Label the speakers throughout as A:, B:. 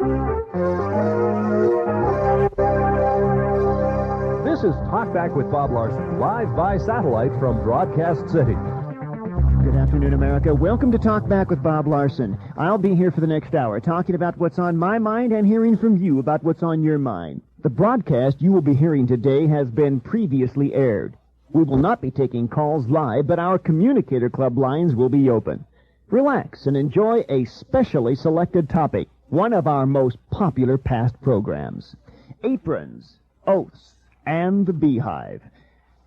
A: This is Talk Back with Bob Larson, live by satellite from Broadcast City.
B: Good afternoon, America. Welcome to Talk Back with Bob Larson. I'll be here for the next hour, talking about what's on my mind and hearing from you about what's on your mind. The broadcast you will be hearing today has been previously aired. We will not be taking calls live, but our Communicator Club lines will be open. Relax and enjoy a specially selected topic, one of our most popular past programs. Aprons, oaths, and the beehive.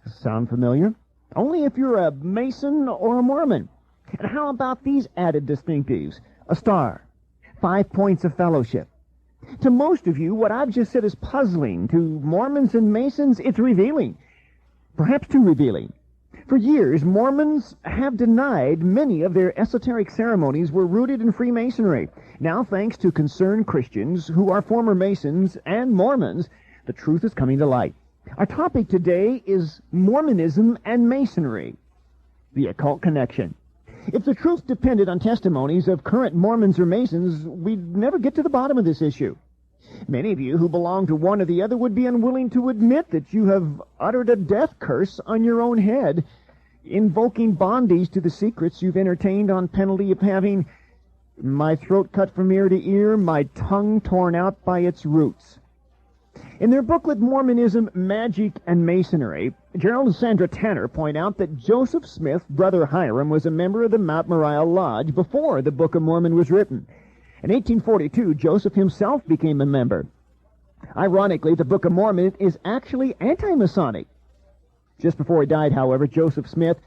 B: Sound familiar? Only if you're a Mason or a Mormon. And how about these added distinctives? A star, 5 points of fellowship. To most of you, what I've just said is puzzling. To Mormons and Masons, it's revealing. Perhaps too revealing. For years, Mormons have denied many of their esoteric ceremonies were rooted in Freemasonry. Now, thanks to concerned Christians who are former Masons and Mormons, the truth is coming to light. Our topic today is Mormonism and Masonry, the occult connection. If the truth depended on testimonies of current Mormons or Masons, we'd never get to the bottom of this issue. Many of you who belong to one or the other would be unwilling to admit that you have uttered a death curse on your own head, invoking bondage to the secrets you've entertained on penalty of having my throat cut from ear to ear, my tongue torn out by its roots. In their booklet, Mormonism, Magic, and Masonry, Gerald and Sandra Tanner point out that Joseph Smith's brother Hiram was a member of the Mount Moriah Lodge before the Book of Mormon was written. In 1842, Joseph himself became a member. Ironically, the Book of Mormon is actually anti-Masonic. Just before he died, however, Joseph Smith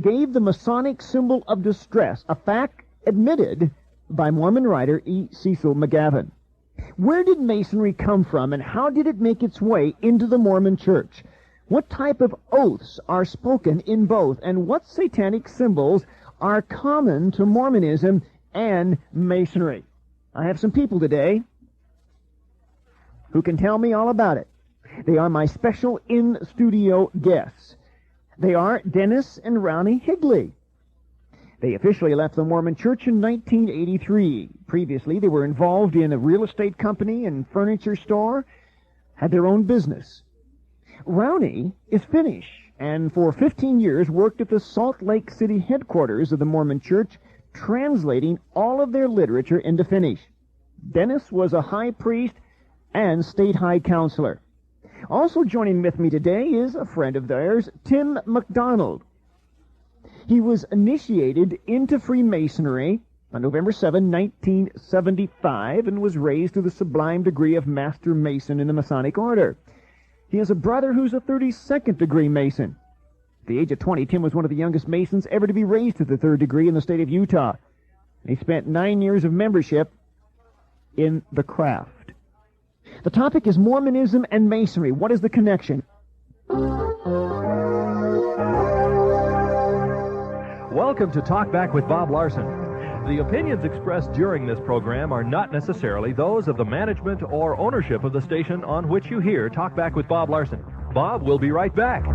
B: gave the Masonic symbol of distress, a fact admitted by Mormon writer E. Cecil McGavin. Where did Masonry come from, and how did it make its way into the Mormon Church? What type of oaths are spoken in both, and what satanic symbols are common to Mormonism and Masonry? I have some people today who can tell me all about it. They are my special in-studio guests. They are Dennis and Ronnie Higley. They officially left the Mormon Church in 1983. Previously, they were involved in a real estate company and furniture store, had their own business. Ronnie is Finnish, and for 15 years worked at the Salt Lake City headquarters of the Mormon Church, translating all of their literature into Finnish. Dennis was a high priest and state high counselor. Also joining with me today is a friend of theirs, Tim McDonald. He was initiated into Freemasonry on November 7, 1975, and was raised to the sublime degree of Master Mason in the Masonic Order. He has a brother who's a 32nd degree Mason. At the age of 20, Tim was one of the youngest Masons ever to be raised to the 3rd degree in the state of Utah. He spent 9 years of membership in the craft. The topic is Mormonism and Masonry. What is the connection?
A: Welcome to Talk Back with Bob Larson. The opinions expressed during this program are not necessarily those of the management or ownership of the station on which you hear Talk Back with Bob Larson. Bob will be right back.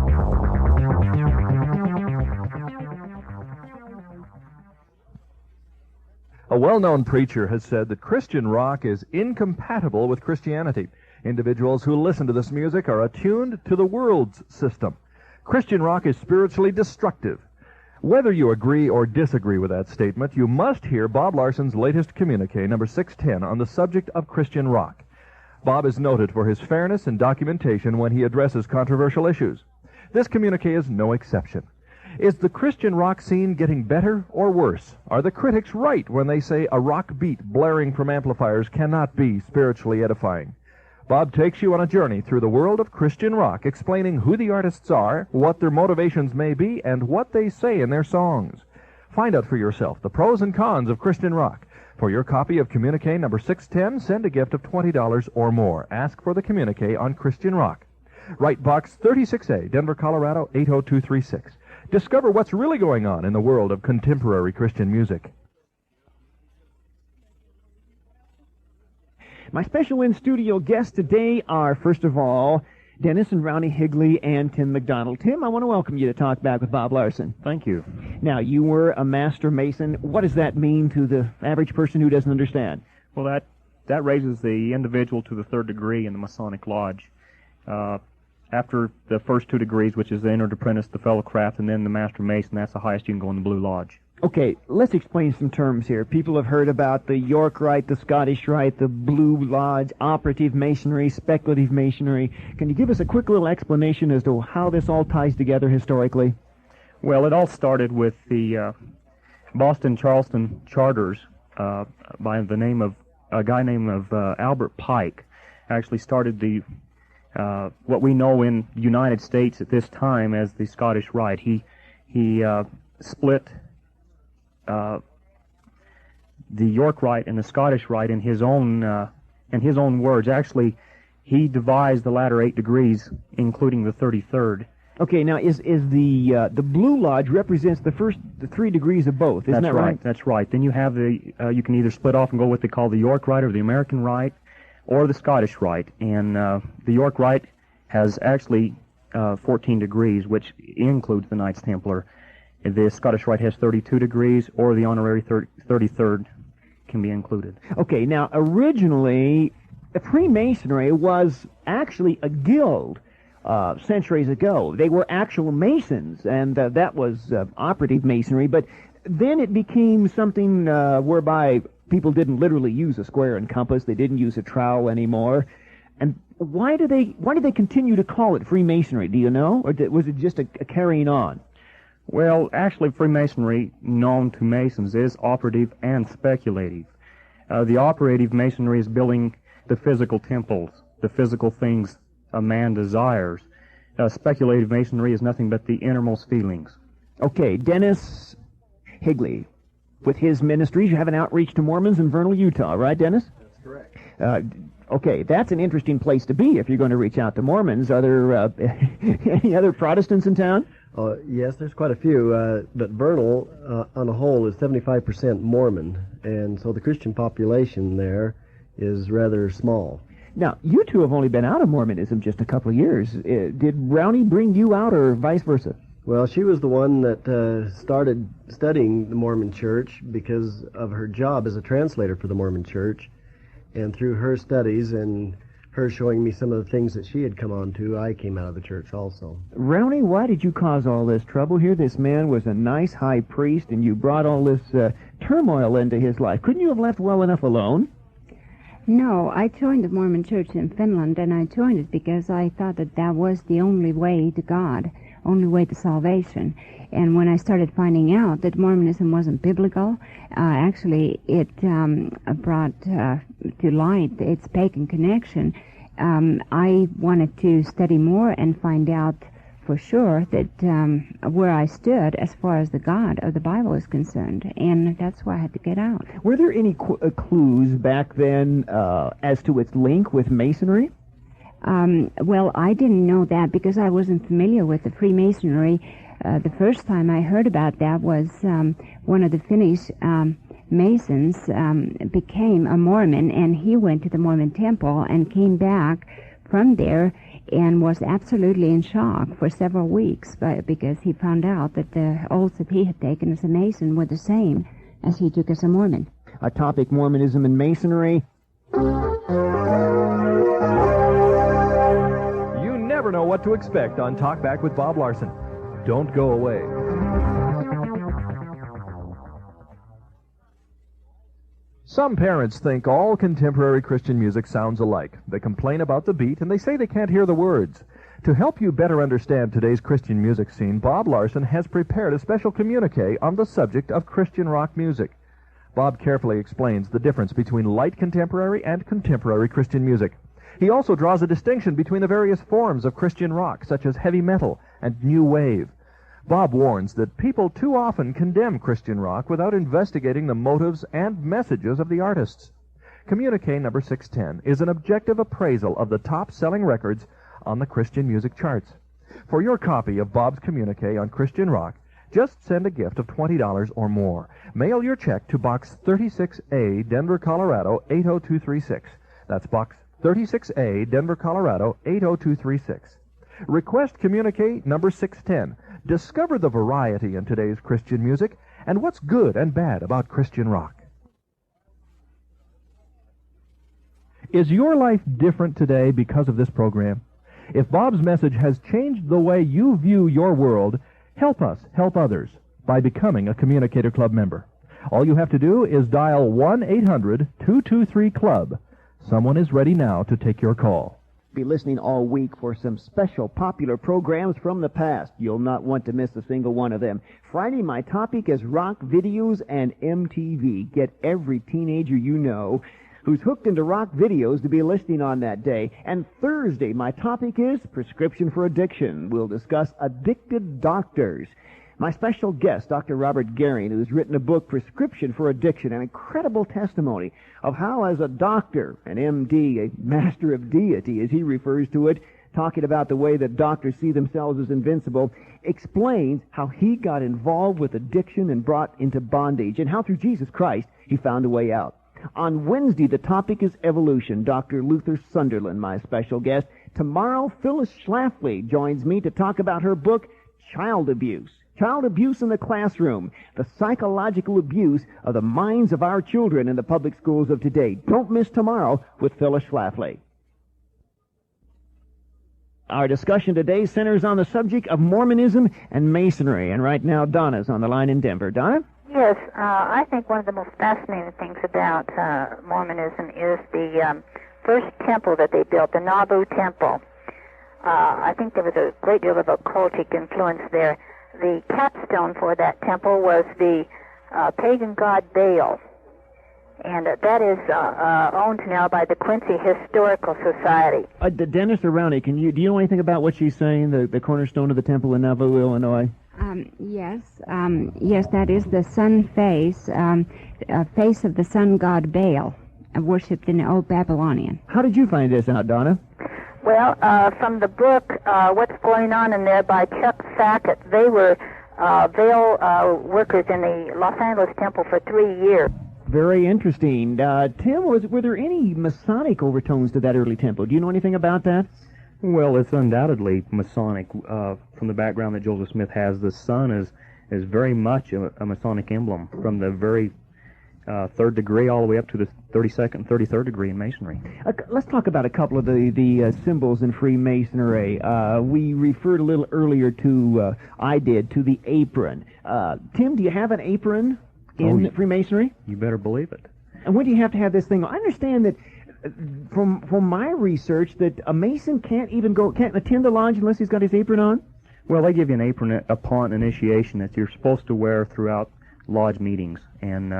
A: A well-known preacher has said that Christian rock is incompatible with Christianity. Individuals who listen to this music are attuned to the world's system. Christian rock is spiritually destructive. Whether you agree or disagree with that statement, you must hear Bob Larson's latest communique, number 610, on the subject of Christian rock. Bob is noted for his fairness in documentation when he addresses controversial issues. This communique is no exception. Is the Christian rock scene getting better or worse? Are the critics right when they say a rock beat blaring from amplifiers cannot be spiritually edifying? Bob takes you on a journey through the world of Christian rock, explaining who the artists are, what their motivations may be, and what they say in their songs. Find out for yourself the pros and cons of Christian rock. For your copy of communique number 610, send a gift of $20 or more. Ask for the communique on Christian rock. Write Box 36A, Denver, Colorado 80236. Discover what's really going on in the world of contemporary Christian music.
B: My special in-studio guests today are, first of all, Dennis and Ronnie Higley and Tim McDonald. Tim, I want to welcome you to Talk Back with Bob Larson.
C: Thank you.
B: Now, you were a Master Mason. What does that mean to the average person who doesn't understand?
C: Well, that that raises the individual to the third degree in the Masonic Lodge. After the first two degrees, which is the entered apprentice, the fellow craft, and then the master mason, that's the highest you can go in the Blue Lodge.
B: Okay, let's explain some terms here. People have heard about the York Rite, the Scottish Rite, the Blue Lodge, operative masonry, speculative masonry. Can you give us a quick little explanation as to how this all ties together historically?
C: Well, it all started with the Boston-Charleston charters by the name of a guy named Albert Pike. Actually started the what we know in the United States at this time as the Scottish Rite. He split the York Rite and the Scottish Rite in his own words. Actually, he devised the latter 8 degrees, including the 33rd.
B: Okay, now is the Blue Lodge represents the 3 degrees of both? Isn't that right?
C: That's right. Then you have you can either split off and go what they call the York Rite or the American Rite, or the Scottish Rite. And the York Rite has actually 14 degrees, which includes the Knights Templar. The Scottish Rite has 32 degrees, or the honorary 33rd can be included.
B: Okay, now originally, Freemasonry was actually a guild centuries ago. They were actual Masons, and that was operative Masonry, but then it became something whereby people didn't literally use a square and compass. They didn't use a trowel anymore. And why did they continue to call it Freemasonry? Do you know? Or was it just a carrying on?
C: Well, actually, Freemasonry, known to Masons, is operative and speculative. The operative Masonry is building the physical temples, the physical things a man desires. Speculative Masonry is nothing but the innermost feelings.
B: Okay, Dennis Higley, with his ministries, you have an outreach to Mormons in Vernal, Utah, right, Dennis?
D: That's correct.
B: Okay, that's an interesting place to be if you're going to reach out to Mormons. Are there any other Protestants in town?
D: Yes, there's quite a few, but Vernal, on a whole, is 75% Mormon, and so the Christian population there is rather small.
B: Now, you two have only been out of Mormonism just a couple of years. Did Brownie bring you out, or vice versa?
D: Well, she was the one that started studying the Mormon Church because of her job as a translator for the Mormon Church, and through her studies and her showing me some of the things that she had come on to, I came out of the church also.
B: Brownie, why did you cause all this trouble here? This man was a nice high priest, and you brought all this turmoil into his life. Couldn't you have left well enough alone?
E: No, I joined the Mormon Church in Finland, and I joined it because I thought that that was the only way to God, only way to salvation. And when I started finding out that Mormonism wasn't biblical, actually it brought to light its pagan connection. I wanted to study more and find out for sure that where I stood as far as the God of the Bible is concerned, and that's why I had to get out.
B: Were there any clues back then as to its link with Masonry?
E: Well, I didn't know that because I wasn't familiar with the Freemasonry. The first time I heard about that was one of the Finnish Masons became a Mormon, and he went to the Mormon temple and came back from there and was absolutely in shock for several weeks because he found out that the oaths that he had taken as a Mason were the same as he took as a Mormon.
B: Our topic, Mormonism and Masonry.
A: You never know what to expect on Talk Back with Bob Larson. Don't go away. Some parents think all contemporary Christian music sounds alike. They complain about the beat, and they say they can't hear the words. To help you better understand today's Christian music scene, Bob Larson has prepared a special communique on the subject of Christian rock music. Bob carefully explains the difference between light contemporary and contemporary Christian music. He also draws a distinction between the various forms of Christian rock, such as heavy metal and new wave. Bob warns that people too often condemn Christian rock without investigating the motives and messages of the artists. Communique number 610 is an objective appraisal of the top-selling records on the Christian music charts. For your copy of Bob's communique on Christian rock, just send a gift of $20 or more. Mail your check to Box 36A, Denver, Colorado, 80236. That's Box 36A, Denver, Colorado, 80236. Request communique number 610. Discover the variety in today's Christian music and what's good and bad about Christian rock. Is your life different today because of this program? If Bob's message has changed the way you view your world, help us help others by becoming a Communicator Club member. All you have to do is dial 1-800-223-CLUB. Someone is ready now to take your call.
B: Be listening all week for some special popular programs from the past. You'll not want to miss a single one of them. Friday, my topic is rock videos and MTV. Get every teenager you know who's hooked into rock videos to be listening on that day. And Thursday, my topic is prescription for addiction. We'll discuss addicted doctors. My special guest, Dr. Robert Garing, who's written a book, Prescription for Addiction, an incredible testimony of how, as a doctor, an MD, a master of deity, as he refers to it, talking about the way that doctors see themselves as invincible, explains how he got involved with addiction and brought into bondage, and how through Jesus Christ he found a way out. On Wednesday, the topic is evolution. Dr. Luther Sunderland, my special guest. Tomorrow, Phyllis Schlafly joins me to talk about her book, Child Abuse. Child abuse in the classroom, the psychological abuse of the minds of our children in the public schools of today. Don't miss tomorrow with Phyllis Schlafly. Our discussion today centers on the subject of Mormonism and Masonry. And right now, Donna's on the line in Denver. Donna?
F: Yes, I think one of the most fascinating things about Mormonism is the first temple that they built, the Nauvoo Temple. I think there was a great deal of occultic influence there. The capstone for that temple was the pagan god Baal, and that is owned now by the Quincy Historical Society.
B: Dennis Arouni, do you know anything about what she's saying, the cornerstone of the temple in Nauvoo, Illinois?
E: Yes, that is the sun face, face of the sun god Baal, worshipped in the Old Babylonian.
B: How did you find this out, Donna?
F: Well, from the book, What's Going On in There by Chuck Sackett, they were veil workers in the Los Angeles Temple for 3 years.
B: Very interesting. Tim, were there any Masonic overtones to that early temple? Do you know anything about that?
C: Well, it's undoubtedly Masonic. From the background that Joseph Smith has, the sun is very much a Masonic emblem from the very third degree all the way up to the 32nd, 33rd degree in Masonry.
B: Let's talk about a couple of the symbols in Freemasonry. We referred a little earlier to, I did, to the apron. Tim, do you have an apron in Freemasonry?
C: You better believe it.
B: And when do you have to have this thing? I understand that from my research that a Mason can't attend the lodge unless he's got his apron on?
C: Well, they give you an apron upon initiation that you're supposed to wear throughout lodge meetings, and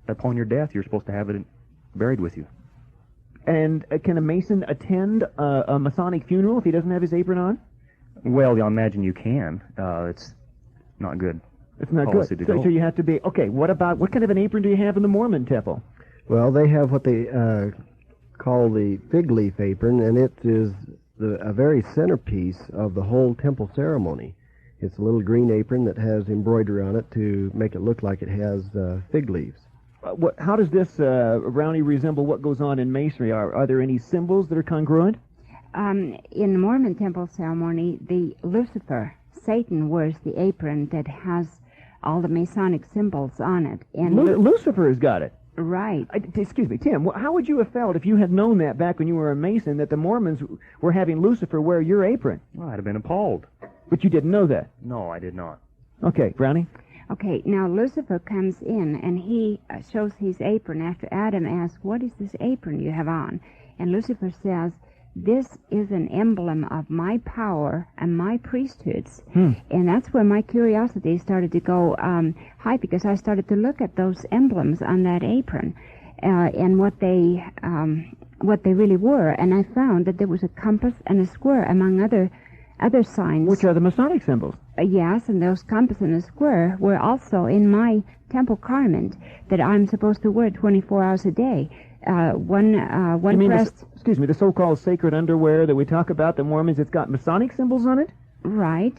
C: upon your death, you're supposed to have it buried with you.
B: And can a Mason attend a Masonic funeral if he doesn't have his apron on?
C: Well, I imagine you can. It's not good.
B: It's not good. So you have to be... Okay, what kind of an apron do you have in the Mormon temple?
D: Well, they have what they call the fig leaf apron, and it is a very centerpiece of the whole temple ceremony. It's a little green apron that has embroidery on it to make it look like it has fig leaves.
B: How does this Rowney resemble what goes on in Masonry? Are there any symbols that are congruent?
E: In the Mormon temple ceremony, the Lucifer, Satan, wears the apron that has all the Masonic symbols on it. And
B: Lucifer's got it.
E: Right.
B: Excuse me, Tim, how would you have felt if you had known that back when you were a Mason that the Mormons were having Lucifer wear your apron?
C: Well, I'd have been appalled.
B: But you didn't know that?
C: No, I did not.
B: Okay, Brownie?
E: Okay, now Lucifer comes in and he shows his apron after Adam asks, "What is this apron you have on?" And Lucifer says, "This is an emblem of my power and my priesthoods." And that's where my curiosity started to go high, because I started to look at those emblems on that apron and what they really were. And I found that there was a compass and a square among other signs.
B: Which are the Masonic symbols.
E: Yes, and those compass and the square were also in my temple garment that I'm supposed to wear 24 hours a day. One breast...
B: Excuse me, the so-called sacred underwear that we talk about, the Mormons, it's got Masonic symbols on it?
E: Right.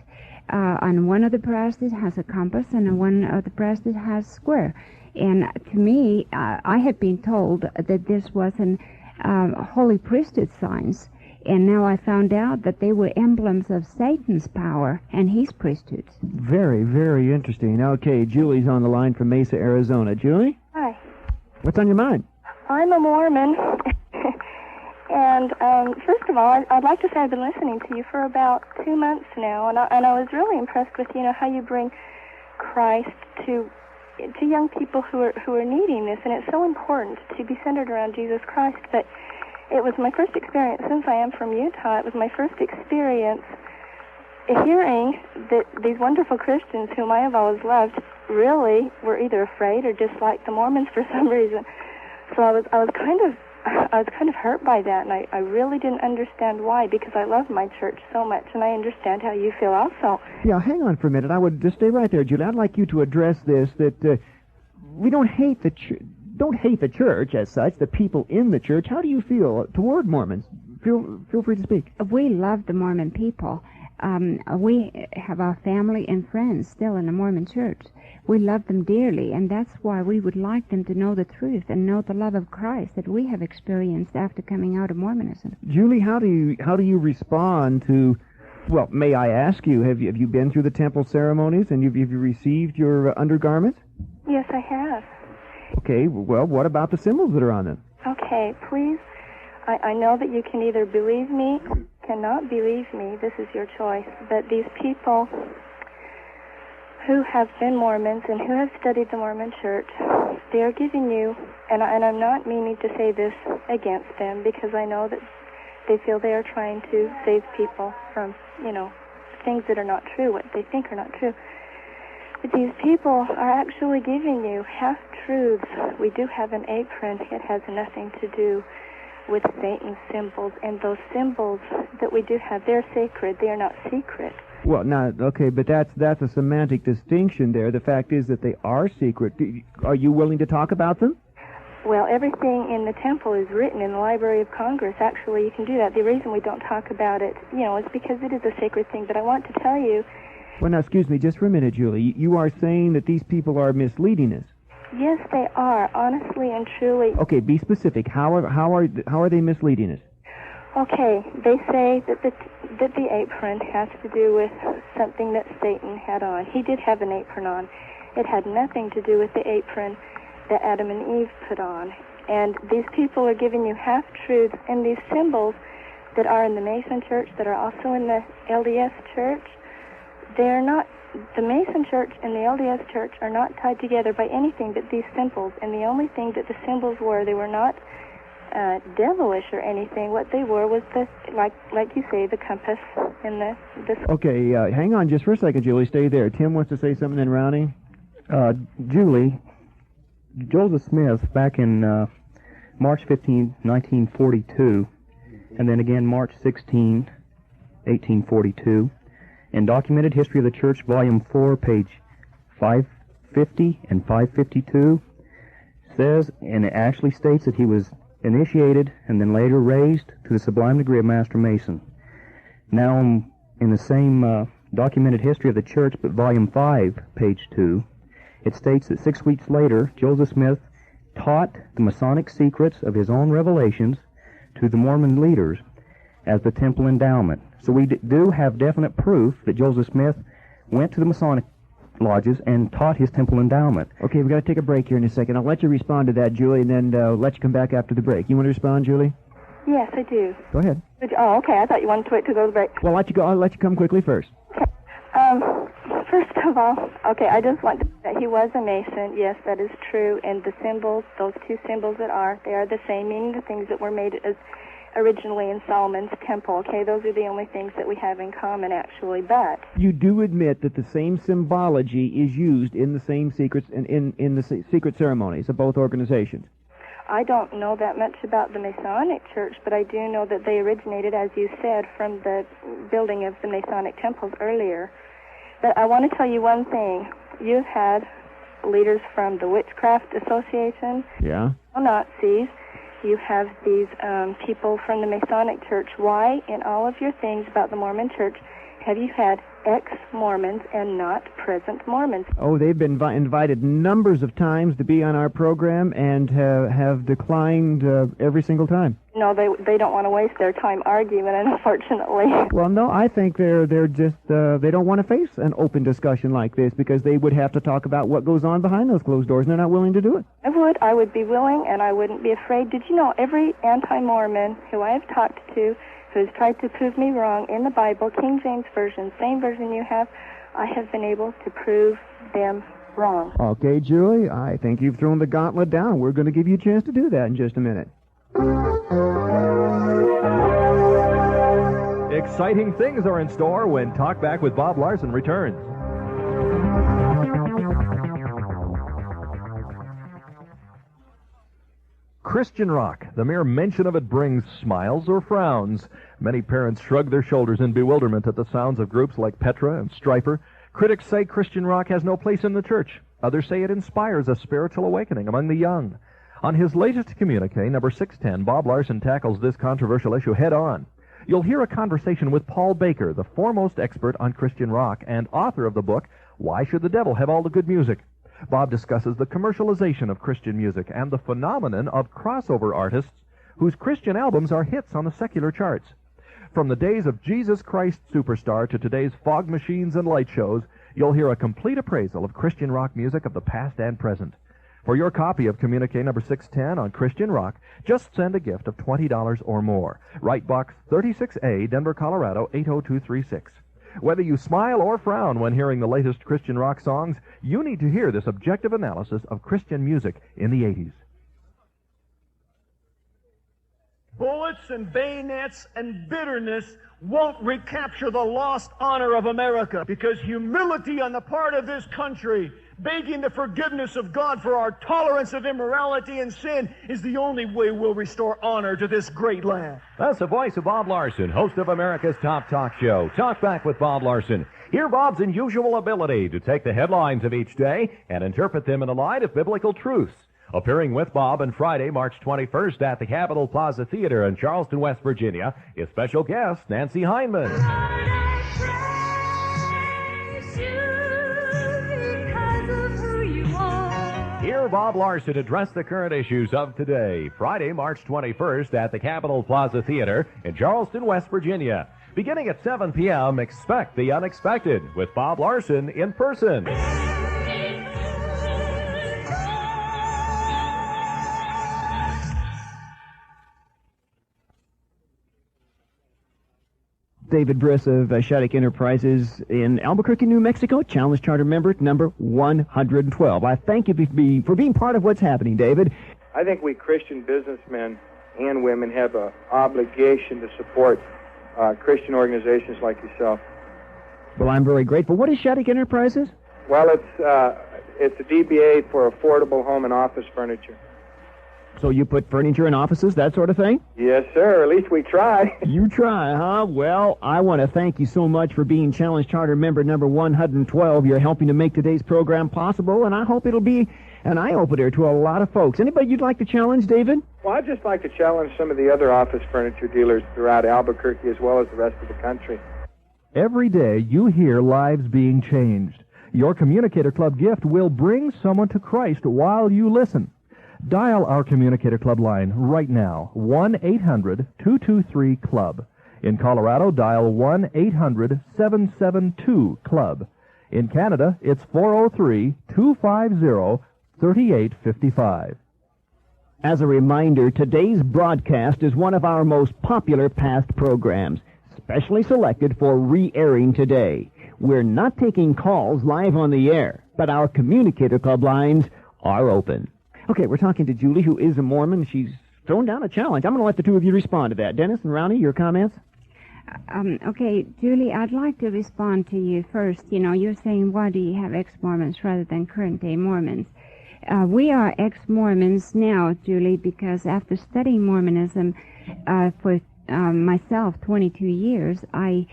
E: On one of the breasts it has a compass, and on one of the breasts it has square. And to me, I had been told that this was an holy priesthood signs. And now I found out that they were emblems of Satan's power and his priesthoods.
B: Very, very interesting. Okay, Julie's on the line from Mesa, Arizona. Julie?
G: Hi.
B: What's on your mind?
G: I'm a Mormon, And first of all, I'd like to say I've been listening to you for about 2 months now, and I was really impressed with how you bring Christ to young people who are needing this, and it's so important to be centered around Jesus Christ. But it was my first experience, since I am from Utah, it was my first experience hearing that these wonderful Christians whom I have always loved really were either afraid or disliked the Mormons for some reason. So I was kind of hurt by that, and I really didn't understand why, because I love my church so much, and I understand how you feel also.
B: Yeah, hang on for a minute. I would just stay right there, Julie. I'd like you to address this, that we don't hate the church as such, the people in the church. How do you feel toward Mormons? Feel free to speak.
E: We love the Mormon people. We have our family and friends still in the Mormon church. We love them dearly, and that's why we would like them to know the truth and know the love of Christ that we have experienced after coming out of Mormonism.
B: Julie, how do you respond to? Well, may I ask you, have you been through the temple ceremonies and have you received your undergarments?
G: Yes, I have.
B: Okay. Well, what about the symbols that are on them?
G: Okay, please. I know that you can either believe me or cannot believe me. This is your choice. But these people who have been Mormons and who have studied the Mormon church, they are giving you, and I'm not meaning to say this against them, because I know that they feel they are trying to save people from, things that are not true, what they think are not true. But these people are actually giving you half-truths. We do have an apron. It has nothing to do with Satan's symbols, and those symbols that we do have, they're sacred. They are not secret.
B: Well, now, okay, but that's a semantic distinction there. The fact is that they are secret. Are you willing to talk about them?
G: Well, everything in the temple is written in the Library of Congress. Actually, you can do that. The reason we don't talk about it, is because it is a sacred thing. But I want to tell you...
B: Well, now, excuse me, just for a minute, Julie. You are saying that these people are misleading us.
G: Yes, they are, honestly and truly.
B: Okay, be specific. How are they misleading us?
G: Okay, they say that the apron has to do with something that Satan had on. He did have an apron on. It had nothing to do with the apron that Adam and Eve put on. And these people are giving you half-truths, and these symbols that are in the Mason Church, that are also in the LDS Church, they are not... The Mason Church and the LDS Church are not tied together by anything but these symbols, and the only thing that the symbols were, they were not devilish or anything. What they were was the, like you say, the compass and the...
B: Okay, hang on just for a second, Julie. Stay there. Tim wants to say something, then Ronnie.
C: Julie, Joseph Smith, back in March 15, 1942, and then again March 16, 1842, in Documented History of the Church, Volume 4, page 550 and 552, says, and it actually states that he was initiated and then later raised to the sublime degree of Master Mason. Now, in the same Documented History of the Church, but Volume 5, page 2, it states that 6 weeks later, Joseph Smith taught the Masonic secrets of his own revelations to the Mormon leaders as the temple endowment. So we do have definite proof that Joseph Smith went to the Masonic lodges and taught his temple endowment.
B: Okay, we've got to take a break here in a second. I'll let you respond to that, Julie, and then let you come back after the break. You want to respond, Julie?
G: Yes, I do.
B: Go ahead.
G: Oh, okay. I thought you wanted to wait to go to the break.
B: Well, I'll let you come quickly first.
G: Okay. First of all, okay, I just want to say that he was a Mason. Yes, that is true. And the symbols, those two symbols they are the same, meaning the things that were made as originally in Solomon's temple. Okay, those are the only things that we have in common, actually. But
B: you do admit that the same symbology is used in the same secrets in the secret ceremonies of both organizations.
G: I don't know that much about the Masonic Church, but I do know that they originated, as you said, from the building of the Masonic temples earlier. But I want to tell you one thing. You've had leaders from the Witchcraft Association, Nazis. You have these people from the Masonic Church. Why, in all of your things about the Mormon Church, have you had ex-Mormons and not present Mormons?
B: Oh, they've been invited numbers of times to be on our program and have declined every single time.
G: no, they don't want to waste their time arguing, and unfortunately.
B: Well, no, I think they're just they don't want to face an open discussion like this because they would have to talk about what goes on behind those closed doors, and they're not willing to do it.
G: I would be willing, and I wouldn't be afraid. Did you know every anti-Mormon who I have talked to who's tried to prove me wrong in the Bible, King James Version, same version you have, I have been able to prove them wrong.
B: Okay, Julie, I think you've thrown the gauntlet down. We're going to give you a chance to do that in just a minute.
A: Exciting things are in store when Talk Back with Bob Larson returns. Christian rock. The mere mention of it brings smiles or frowns. Many parents shrug their shoulders in bewilderment at the sounds of groups like Petra and Stryper. Critics say Christian rock has no place in the church. Others say it inspires a spiritual awakening among the young. On his latest communique, number 610, Bob Larson tackles this controversial issue head-on. You'll hear a conversation with Paul Baker, the foremost expert on Christian rock and author of the book, Why Should the Devil Have All the Good Music? Bob discusses the commercialization of Christian music and the phenomenon of crossover artists whose Christian albums are hits on the secular charts. From the days of Jesus Christ Superstar to today's fog machines and light shows, you'll hear a complete appraisal of Christian rock music of the past and present. For your copy of communique number 610 on Christian rock, just send a gift of $20 or more. Write Box 36A, Denver, Colorado 80236. Whether you smile or frown when hearing the latest Christian rock songs, you need to hear this objective analysis of Christian music in the 80s.
H: Bullets and bayonets and bitterness won't recapture the lost honor of America, because humility on the part of this country, begging the forgiveness of God for our tolerance of immorality and sin, is the only way we'll restore honor to this great land.
I: That's the voice of Bob Larson, host of America's top talk show, Talk Back with Bob Larson. Hear Bob's unusual ability to take the headlines of each day and interpret them in the light of biblical truths. Appearing with Bob on Friday, March 21st at the Capitol Plaza Theater in Charleston, West Virginia, is special guest Nancy Hindman. Hear Bob Larson address the current issues of today, Friday, March 21st at the Capitol Plaza Theater in Charleston, West Virginia. Beginning at 7 p.m., expect the unexpected with Bob Larson in person.
B: David Briss of Shattuck Enterprises in Albuquerque, New Mexico, Challenge Charter member number 112. I thank you for being part of what's happening, David.
J: I think we Christian businessmen and women have an obligation to support Christian organizations like yourself.
B: Well, I'm very grateful. What is Shattuck Enterprises?
J: Well, it's a DBA for affordable home and office furniture.
B: So you put furniture in offices, that sort of thing?
J: Yes, sir. At least we try.
B: You try, huh? Well, I want to thank you so much for being Challenge Charter member number 112. You're helping to make today's program possible, and I hope it'll be an eye-opener to a lot of folks. Anybody you'd like to challenge, David?
J: Well, I'd just like to challenge some of the other office furniture dealers throughout Albuquerque as well as the rest of the country.
A: Every day you hear lives being changed. Your Communicator Club gift will bring someone to Christ while you listen. Dial our Communicator Club line right now, 1-800-223-CLUB. In Colorado, dial 1-800-772-CLUB. In Canada, it's 403-250-3855.
B: As a reminder, today's broadcast is one of our most popular past programs, specially selected for re-airing today. We're not taking calls live on the air, but our Communicator Club lines are open. Okay, we're talking to Julie, who is a Mormon. She's thrown down a challenge. I'm going to let the two of you respond to that. Dennis and Ronnie, your comments?
E: Okay, Julie, I'd like to respond to you first. You know, you're saying, why do you have ex-Mormons rather than current-day Mormons? We are ex-Mormons now, Julie, because after studying Mormonism for myself 22 years, I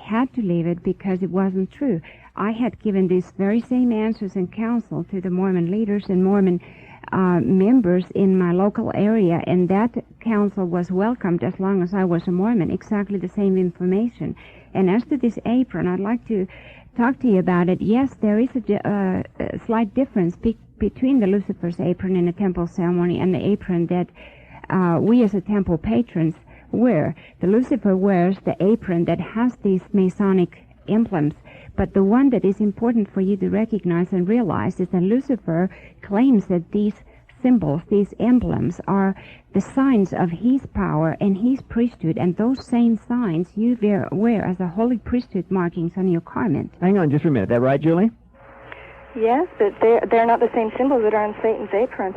E: had to leave it because it wasn't true. I had given these very same answers and counsel to the Mormon leaders and Mormon members in my local area, and that counsel was welcomed as long as I was a Mormon, exactly the same information. And as to this apron, I'd like to talk to you about it. Yes, there is a slight difference between the Lucifer's apron in a temple ceremony and the apron that we as the temple patrons wear. The Lucifer wears the apron that has these Masonic emblems, but the one that is important for you to recognize and realize is that Lucifer claims that these symbols, these emblems, are the signs of his power and his priesthood, and those same signs you wear as a holy priesthood markings on your garment.
B: Hang on just for a minute. That right, Julie?
G: Yes, but they're not the same symbols that are on Satan's apron.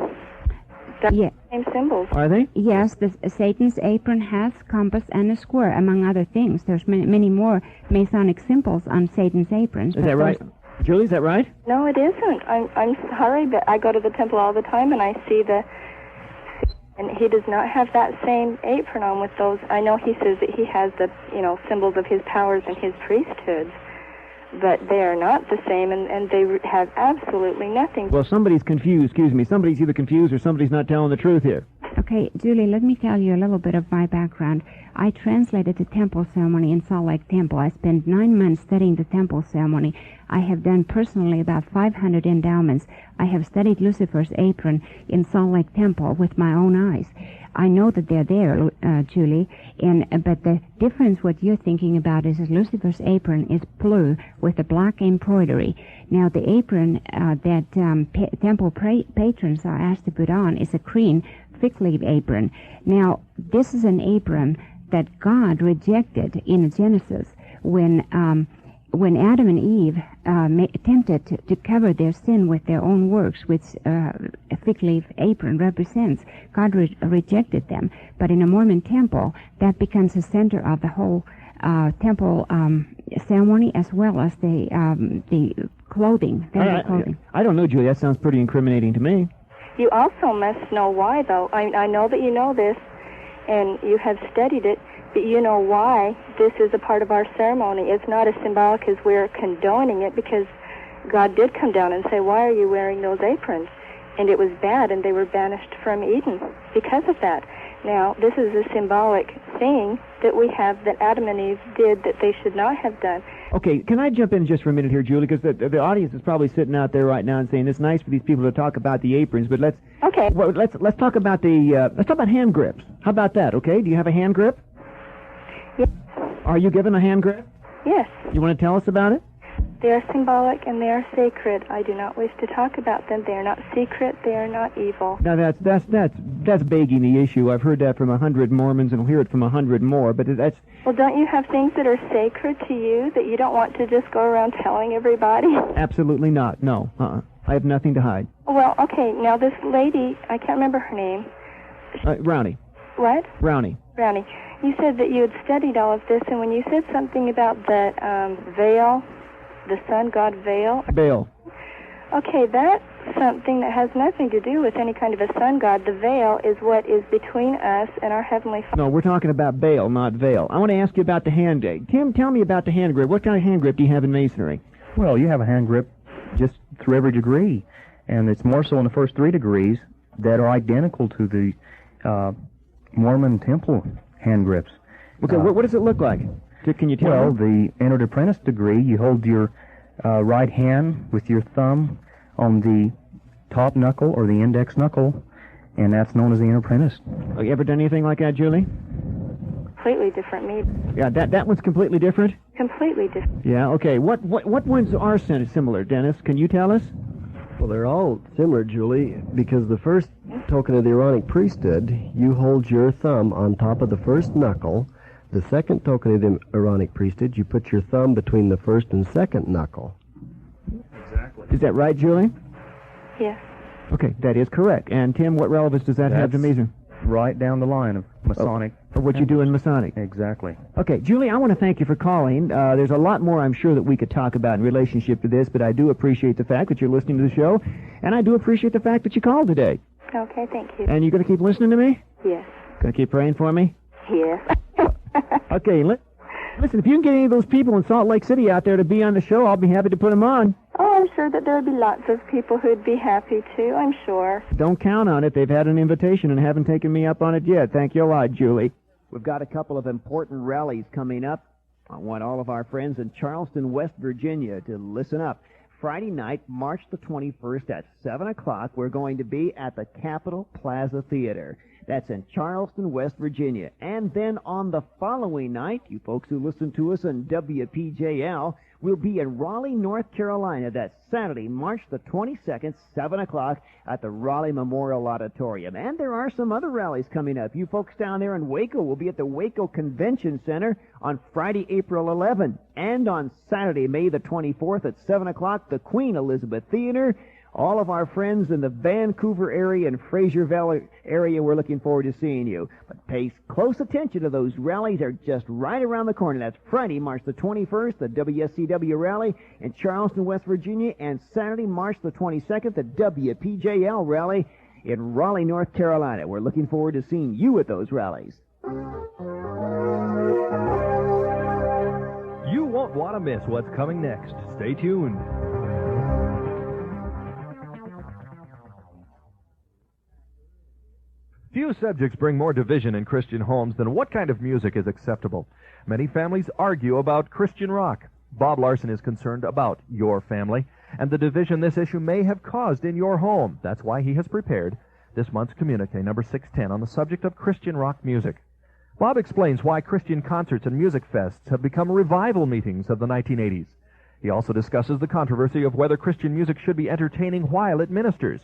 G: They're the same symbols.
B: Are they?
E: Yes, Satan's apron has compass and a square, among other things. There's many more Masonic symbols on Satan's aprons.
B: Is that right? Julie, is that right?
G: No, it isn't. I'm sorry, but I go to the temple all the time, and I see and he does not have that same apron on with those. I know he says that he has the, symbols of his powers and his priesthoods, but they are not the same, and they have absolutely nothing.
B: Well, somebody's confused. Excuse me. Somebody's either confused or somebody's not telling the truth here.
E: Okay, Julie, let me tell you a little bit of my background. I translated the temple ceremony in Salt Lake Temple. I spent 9 months studying the temple ceremony. I have done personally about 500 endowments. I have studied Lucifer's apron in Salt Lake Temple with my own eyes. I know that they're there, Julie, but the difference what you're thinking about is Lucifer's apron is blue with a black embroidery. Now, the apron that temple patrons are asked to put on is a green fig leaf apron. Now, this is an apron that God rejected in Genesis when Adam and Eve attempted to cover their sin with their own works, which a fig leaf apron represents. God rejected them. But in a Mormon temple, that becomes the center of the whole temple ceremony, as well as the clothing.
B: I don't know, Julie. That sounds pretty incriminating to me.
G: You also must know why, though. I know that you know this, and you have studied it, but you know why this is a part of our ceremony. It's not as symbolic as we're condoning it, because God did come down and say, why are you wearing those aprons? And it was bad, and they were banished from Eden because of that. Now, this is a symbolic thing that we have that Adam and Eve did that they should not have done.
B: Okay, can I jump in just for a minute here, Julie? Because the audience is probably sitting out there right now and saying it's nice for these people to talk about the aprons, but let's talk about hand grips. How about that? Okay, do you have a hand grip?
G: Yes.
B: Are you given a hand grip?
G: Yes.
B: You want to tell us about it?
G: They are symbolic and they are sacred. I do not wish to talk about them. They are not secret. They are not evil.
B: Now that's begging the issue. I've heard that from 100 Mormons, and we'll hear it from 100 more. But that's.
G: Well, don't you have things that are sacred to you that you don't want to just go around telling everybody?
B: Absolutely not. No. I have nothing to hide.
G: Well, okay. Now this lady, I can't remember her name.
B: Rowney.
G: What?
B: Rowney.
G: Rowney. You said that you had studied all of this, and when you said something about the veil. The sun god veil?
B: Veil.
G: Okay, that's something that has nothing to do with any kind of a sun god. The veil is what is between us and our Heavenly Father.
B: No, we're talking about Baal, not veil. I want to ask you about the hand grip. Tim, tell me about the hand grip. What kind of hand grip do you have in Masonry?
C: Well, you have a hand grip just through every degree, and it's more so in the first 3 degrees that are identical to the Mormon temple hand grips.
B: Okay, what does it look like? Can you tell me?
C: Well, the entered apprentice degree, you hold your right hand with your thumb on the top knuckle or the index knuckle, and that's known as the entered apprentice.
B: Have you ever done anything like that, Julie?
G: Completely different, me.
B: Yeah, that one's completely different?
G: Completely different.
B: Yeah, okay. What ones are similar, Dennis? Can you tell us?
D: Well, they're all similar, Julie, because the first token of the Aaronic priesthood, you hold your thumb on top of the first knuckle. The second token of the Aaronic priesthood, you put your thumb between the first and second knuckle.
C: Exactly.
B: Is that right, Julie?
G: Yes.
B: Okay, that is correct. And Tim, what relevance does that have to Masonry?
C: Right down the line of Masonic.
B: Or what you do in Masonic.
C: Exactly.
B: Okay, Julie, I want to thank you for calling. There's a lot more I'm sure that we could talk about in relationship to this, but I do appreciate the fact that you're listening to the show, and I do appreciate the fact that you called today.
G: Okay, thank you.
B: And you're going to keep listening to me?
G: Yes.
B: Going to keep praying for me?
G: Yes.
B: Okay, listen, if you can get any of those people in Salt Lake City out there to be on the show, I'll be happy to put them on.
G: Oh, I'm sure that there would be lots of people who'd be happy to, I'm sure.
B: Don't count on it. They've had an invitation and haven't taken me up on it yet. Thank you a lot, Julie. We've got a couple of important rallies coming up. I want all of our friends in Charleston, West Virginia to listen up. Friday night, March the 21st at 7 o'clock, we're going to be at the Capitol Plaza Theater. That's in Charleston, West Virginia. And then on the following night, you folks who listen to us on WPJL, we'll be in Raleigh, North Carolina. That's Saturday, March the 22nd, 7 o'clock at the Raleigh Memorial Auditorium. And there are some other rallies coming up. You folks down there in Waco will be at the Waco Convention Center on Friday, April 11th. And on Saturday, May the 24th at 7 o'clock, the Queen Elizabeth Theater. All of our friends in the Vancouver area and Fraser Valley area, we're looking forward to seeing you. But pay close attention to those rallies. They're just right around the corner. That's Friday, March the 21st, the WSCW rally in Charleston, West Virginia, and Saturday, March the 22nd, the WPJL rally in Raleigh, North Carolina. We're looking forward to seeing you at those rallies.
A: You won't want to miss what's coming next. Stay tuned. Few subjects bring more division in Christian homes than what kind of music is acceptable. Many families argue about Christian rock. Bob Larson is concerned about your family and the division this issue may have caused in your home. That's why he has prepared this month's communique, number 610, on the subject of Christian rock music. Bob explains why Christian concerts and music fests have become revival meetings of the 1980s. He also discusses the controversy of whether Christian music should be entertaining while it ministers.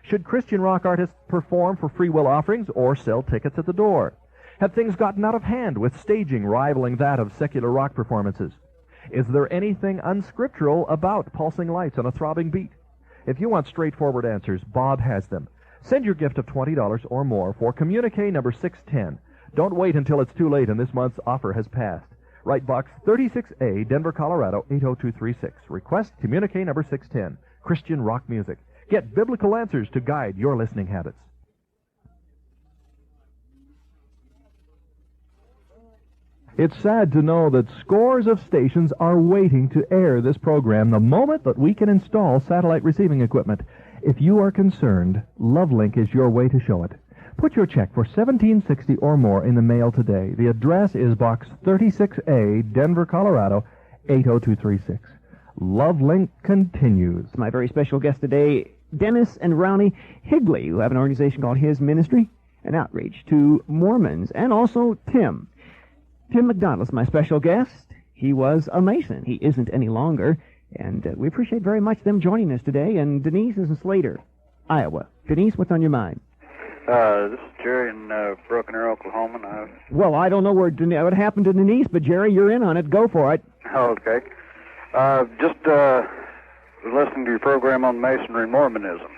A: Should Christian rock artists perform for free will offerings or sell tickets at the door? Have things gotten out of hand with staging rivaling that of secular rock performances? Is there anything unscriptural about pulsing lights on a throbbing beat? If you want straightforward answers, Bob has them. Send your gift of $20 or more for communique number 610. Don't wait until it's too late and this month's offer has passed. Write Box 36A, Denver, Colorado, 80236. Request communique number 610, Christian rock music. Get biblical answers to guide your listening habits. It's sad to know that scores of stations are waiting to air this program the moment that we can install satellite receiving equipment. If you are concerned, Lovelink is your way to show it. Put your check for $17.60 or more in the mail today. The address is Box 36A, Denver, Colorado, 80236. Lovelink continues.
B: My very special guest today, Dennis and Ronnie Higley, who have an organization called His Ministry, an outreach to Mormons, and also Tim. Tim McDonald's my special guest. He was a Mason. He isn't any longer, and we appreciate very much them joining us today. And Denise is in Slater, Iowa. Denise, what's on your mind?
K: This is Jerry in Broken Arrow, Oklahoma.
B: Well, I don't know what happened to Denise, but Jerry, you're in on it. Go for it.
K: Okay. Just listening to your program on Masonry and Mormonism.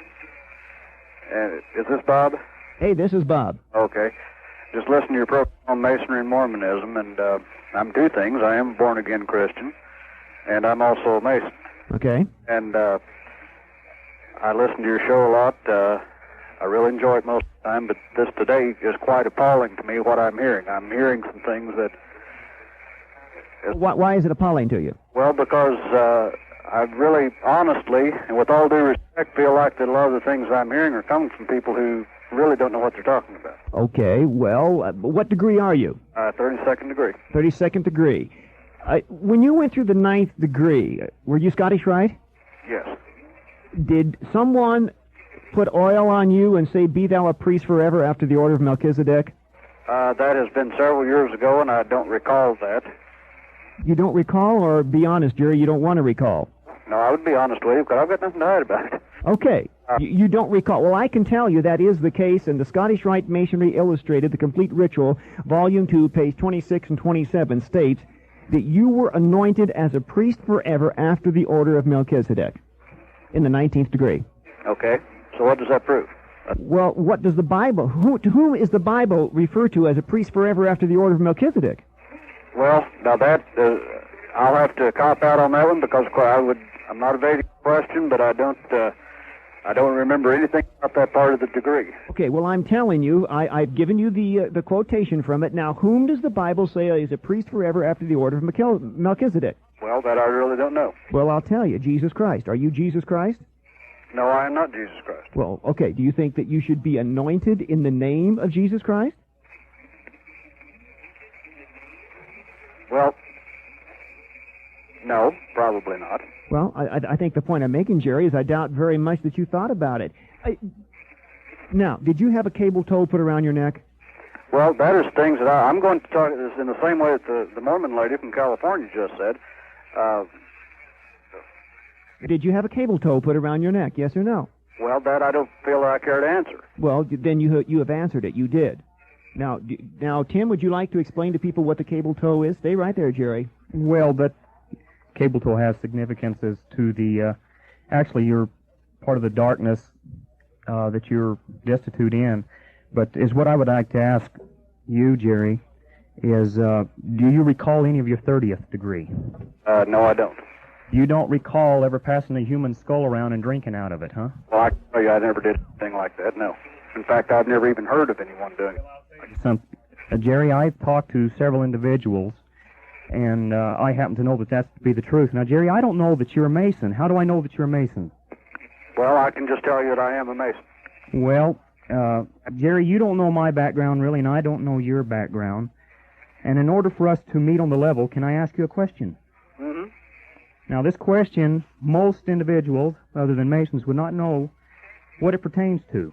K: Is this Bob?
B: Hey, this is Bob.
K: Okay. Just listening to your program on Masonry and Mormonism, and I'm two things. I am a born-again Christian, and I'm also a Mason.
B: Okay.
K: And I listen to your show a lot. I really enjoy it most of the time, but this today is quite appalling to me, what I'm hearing. I'm hearing some things that...
B: Why is it appalling to you?
K: Well, because I really, honestly, and with all due respect, feel like that a lot of the things I'm hearing are coming from people who really don't know what they're talking about.
B: Okay, well, what degree are you?
K: 32nd degree.
B: 32nd degree. When you went through the 9th degree, were you Scottish Rite?
K: Yes.
B: Did someone put oil on you and say, "Be thou a priest forever," after the order of Melchizedek?
K: That has been several years ago, and I don't recall that.
B: You don't recall, or be honest, Jerry, you don't want to recall?
K: No, I would be honest with you, because I've got nothing to hide about it.
B: Okay. You don't recall. Well, I can tell you that is the case, and the Scottish Rite Masonry Illustrated, the Complete Ritual, Volume 2, page 26 and 27, states that you were anointed as a priest forever after the order of Melchizedek in the 19th degree.
K: Okay. So what does that prove?
B: Well, what does the Bible, to whom is the Bible referred to as a priest forever after the order of Melchizedek?
K: Well, now that, I'll have to cop out on that one, because I'm not evading the question, but I don't remember anything about that part of the degree.
B: Okay, well, I'm telling you, I've given you the quotation from it. Now, whom does the Bible say is a priest forever after the order of Melchizedek?
K: Well, that I really don't know.
B: Well, I'll tell you, Jesus Christ. Are you Jesus Christ?
K: No, I am not Jesus Christ.
B: Well, okay, do you think that you should be anointed in the name of Jesus Christ?
K: Well, no, probably not.
B: Well, I think the point I'm making, Jerry, is I doubt very much that you thought about it. Now, did you have a cable tow put around your neck?
K: Well, that is things that I'm going to talk is in the same way that the Mormon lady from California just said.
B: Did you have a cable tow put around your neck, yes or no?
K: Well, that I don't feel I care to answer.
B: Well, then you have answered it. You did. Now, Tim, would you like to explain to people what the cable tow is? Stay right there, Jerry.
C: Well, that cable tow has significance as to the, actually you're part of the darkness that you're destitute in. But is what I would like to ask you, Jerry, is do you recall any of your 30th degree?
K: No, I don't.
C: You don't recall ever passing a human skull around and drinking out of it, huh?
K: Well, I can tell you I never did anything like that, no. In fact, I've never even heard of anyone doing it.
C: Jerry, I've talked to several individuals, and I happen to know that that's to be the truth. Now, Jerry, I don't know that you're a Mason. How do I know that you're a Mason?
K: Well, I can just tell you that I am a Mason.
C: Well, Jerry, you don't know my background, really, and I don't know your background. And in order for us to meet on the level, can I ask you a question?
K: Mm-hmm.
C: Now, this question, most individuals, other than Masons, would not know what it pertains to.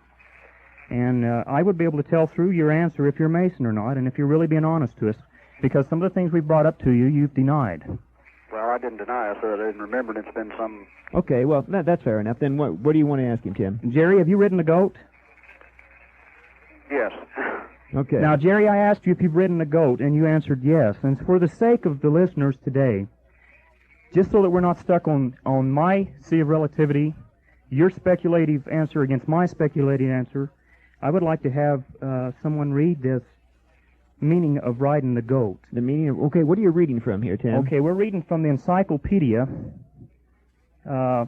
C: And I would be able to tell through your answer if you're a Mason or not, and if you're really being honest to us, because some of the things we brought up to you, you've denied.
K: Well, I didn't deny. I said I didn't remember, and it's been some...
B: Okay, well, that's fair enough. Then what do you want to ask him, Tim?
C: Jerry, have you ridden a goat?
K: Yes.
B: Okay.
C: Now, Jerry, I asked you if you've ridden a goat, and you answered yes. And for the sake of the listeners today, just so that we're not stuck on my sea of relativity, your speculative answer against my speculative answer, I would like to have someone read this meaning of riding the goat.
B: The meaning of... Okay, what are you reading from here, Tim?
C: Okay, we're reading from the Encyclopedia, the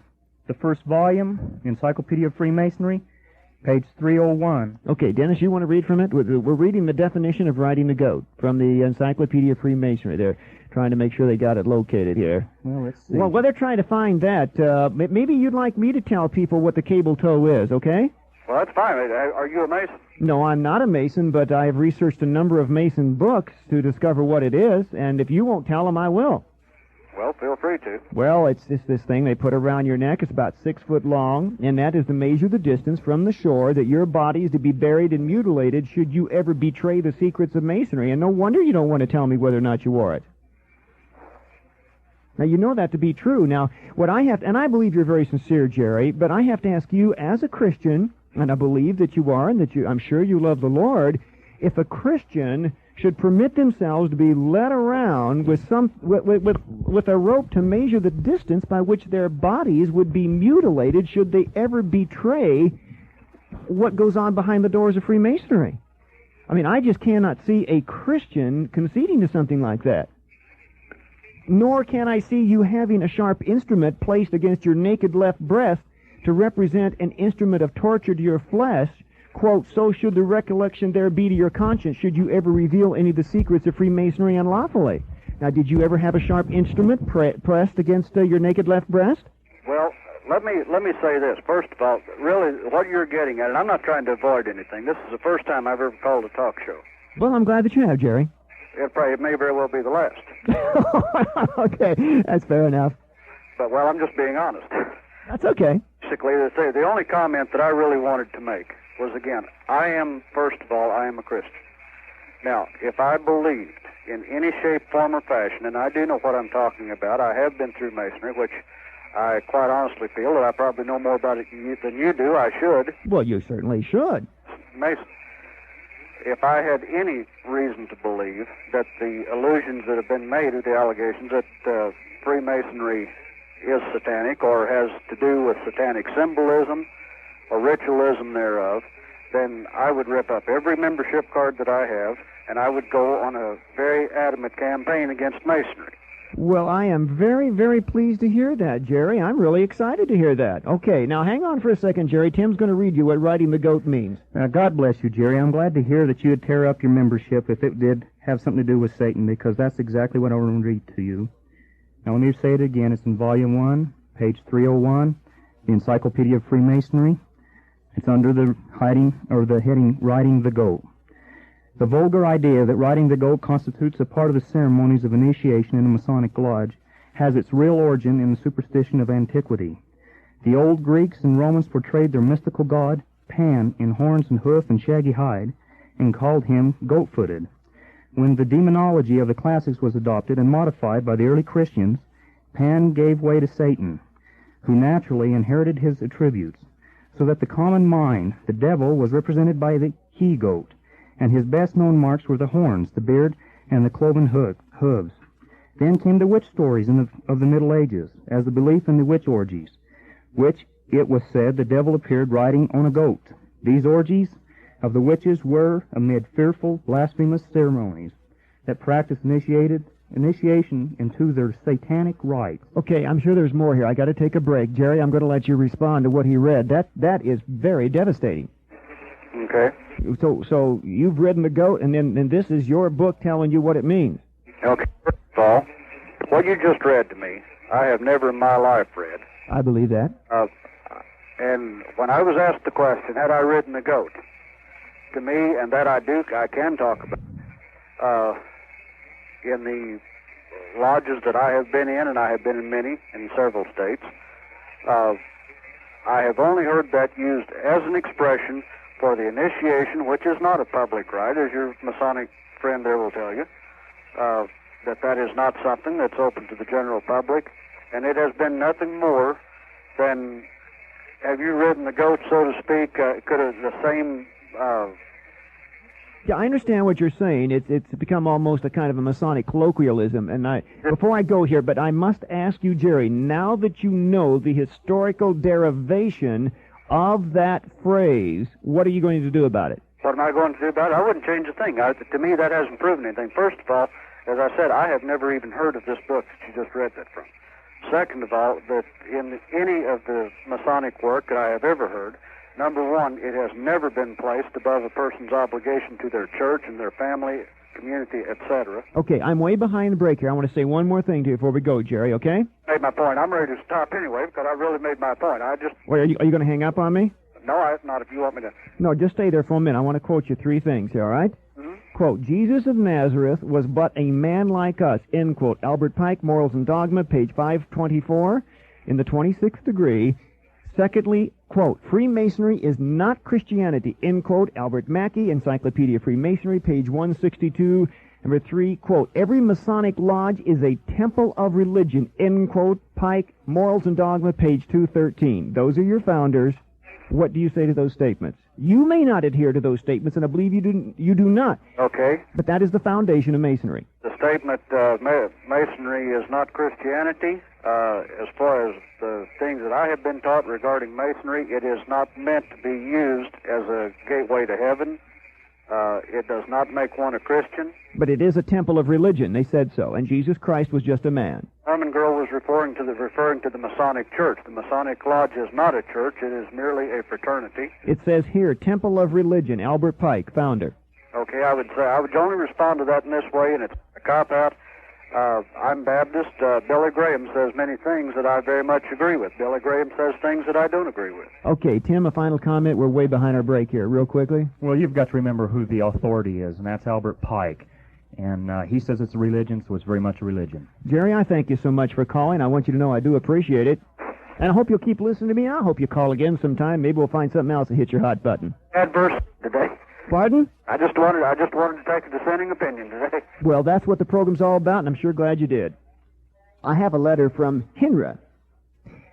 C: first volume, Encyclopedia of Freemasonry, page 301.
B: Okay, Dennis, you want to read from it? We're reading the definition of riding the goat from the Encyclopedia of Freemasonry. They're trying to make sure they got it located here.
C: Well, let's see.
B: Well, while they're trying to find that, maybe you'd like me to tell people what the cable tow is, okay?
K: Well, that's fine. Are you a Mason?
B: No, I'm not a Mason, but I have researched a number of Mason books to discover what it is, and if you won't tell them, I will.
K: Well, feel free to.
B: Well, it's just this thing they put around your neck. It's about 6 foot long, and that is to measure the distance from the shore that your body is to be buried and mutilated should you ever betray the secrets of Masonry. And no wonder you don't want to tell me whether or not you wore it. Now, you know that to be true. Now, what I have, and I believe you're very sincere, Jerry, but I have to ask you as a Christian, and I believe that you are, and that I'm sure you love the Lord, if a Christian should permit themselves to be led around with a rope to measure the distance by which their bodies would be mutilated should they ever betray what goes on behind the doors of Freemasonry. I mean, I just cannot see a Christian conceding to something like that. Nor can I see you having a sharp instrument placed against your naked left breast to represent an instrument of torture to your flesh. Quote, so should the recollection there be to your conscience should you ever reveal any of the secrets of Freemasonry unlawfully. Now, did you ever have a sharp instrument pressed against your naked left breast?
K: Well, let me say this. First of all, really, what you're getting at, and I'm not trying to avoid anything. This is the first time I've ever called a talk show.
B: Well, I'm glad that you have, Jerry.
K: It may very well be the last.
B: Okay, that's fair enough.
K: But, well, I'm just being honest.
B: That's okay.
K: Basically, the only comment that I really wanted to make was, again, first of all, I am a Christian. Now, if I believed in any shape, form, or fashion, and I do know what I'm talking about, I have been through Masonry, which I quite honestly feel that I probably know more about it than you do. I should.
B: Well, you certainly should.
K: Mason, if I had any reason to believe that the allusions that have been made, or the allegations that Freemasonry is satanic or has to do with satanic symbolism or ritualism thereof, then I would rip up every membership card that I have, and I would go on a very adamant campaign against Masonry.
B: Well, I am very, very pleased to hear that, Jerry. I'm really excited to hear that. Okay, now hang on for a second, Jerry. Tim's going to read you what riding the goat means.
C: God bless you, Jerry. I'm glad to hear that you would tear up your membership if it did have something to do with Satan, because that's exactly what I want to read to you. Now, let me say it again. It's in Volume 1, page 301, the Encyclopedia of Freemasonry. It's under the heading Riding the Goat. The vulgar idea that riding the goat constitutes a part of the ceremonies of initiation in a Masonic lodge has its real origin in the superstition of antiquity. The old Greeks and Romans portrayed their mystical god Pan in horns and hoof and shaggy hide, and called him goat-footed. When the demonology of the classics was adopted and modified by the early Christians, Pan gave way to Satan, who naturally inherited his attributes, so that the common mind, the devil, was represented by the he-goat, and his best-known marks were the horns, the beard, and the cloven hooves. Then came the witch stories of the Middle Ages, as the belief in the witch orgies, which, it was said, the devil appeared riding on a goat. These orgies of the witches were amid fearful, blasphemous ceremonies that practiced initiation into their satanic rites.
B: Okay, I'm sure there's more here. I got to take a break. Jerry, I'm going to let you respond to what he read. That is very devastating.
K: Okay.
B: So you've ridden the goat, and this is your book telling you what it means.
K: Okay. First of all, what you just read to me, I have never in my life read.
B: I believe that.
K: And when I was asked the question, had I ridden the goat, to me, and that I can talk about, in the lodges that I have been in, and I have been in many, in several states, I have only heard that used as an expression for the initiation, which is not a public rite, as your Masonic friend there will tell you, that is not something that's open to the general public, and it has been nothing more than, have you ridden the goat, so to speak, could have the same...
B: Yeah, I understand what you're saying. It's become almost a kind of a Masonic colloquialism, and before I go here, but I must ask you, Jerry, now that you know the historical derivation of that phrase, what are you going to do about it?
K: What am I going to do about it? I wouldn't change a thing. To me, that hasn't proven anything. First of all, as I said, I have never even heard of this book that you just read that from. Second of all, that in any of the Masonic work that I have ever heard, number one, it has never been placed above a person's obligation to their church and their family, community, etc.
B: Okay, I'm way behind the break here. I want to say one more thing to you before we go, Jerry, okay?
K: Made my point. I'm ready to stop anyway because I really made my point.
B: Wait, are you going to hang up on me?
K: No, not if you want me to.
B: No, just stay there for a minute. I want to quote you three things here, all right? Mm-hmm. Quote, Jesus of Nazareth was but a man like us, end quote. Albert Pike, Morals and Dogma, page 524, in the 26th degree. Secondly, quote, Freemasonry is not Christianity, end quote. Albert Mackey, Encyclopedia of Freemasonry, page 162. Number three, quote, every Masonic lodge is a temple of religion, end quote. Pike, Morals and Dogma, page 213. Those are your founders. What do you say to those statements? You may not adhere to those statements, and I believe you do not.
K: Okay.
B: But that is the foundation of Masonry.
K: The statement, Masonry is not Christianity. As far as the things that I have been taught regarding Masonry, it is not meant to be used as a gateway to heaven. It does not make one a Christian.
B: But it is a temple of religion. They said so, and Jesus Christ was just a man.
K: Norman Girl was referring to the Masonic Church. The Masonic Lodge is not a church. It is merely a fraternity.
B: It says here, Temple of Religion, Albert Pike, founder.
K: Okay, I would only respond to that in this way, and it's a cop-out. I'm Baptist. Billy Graham says many things that I very much agree with. Billy Graham says things that I don't agree with.
B: Okay, Tim, a final comment. We're way behind our break here. Real quickly.
C: Well, you've got to remember who the authority is, and that's Albert Pike. And he says it's a religion, so it's very much a religion.
B: Jerry, I thank you so much for calling. I want you to know I do appreciate it. And I hope you'll keep listening to me. I hope you call again sometime. Maybe we'll find something else to hit your hot button.
K: Adverse today.
B: Pardon?
K: I just wanted to take a dissenting opinion today.
B: Well, that's what the program's all about, and I'm sure glad you did. I have a letter from Hinra,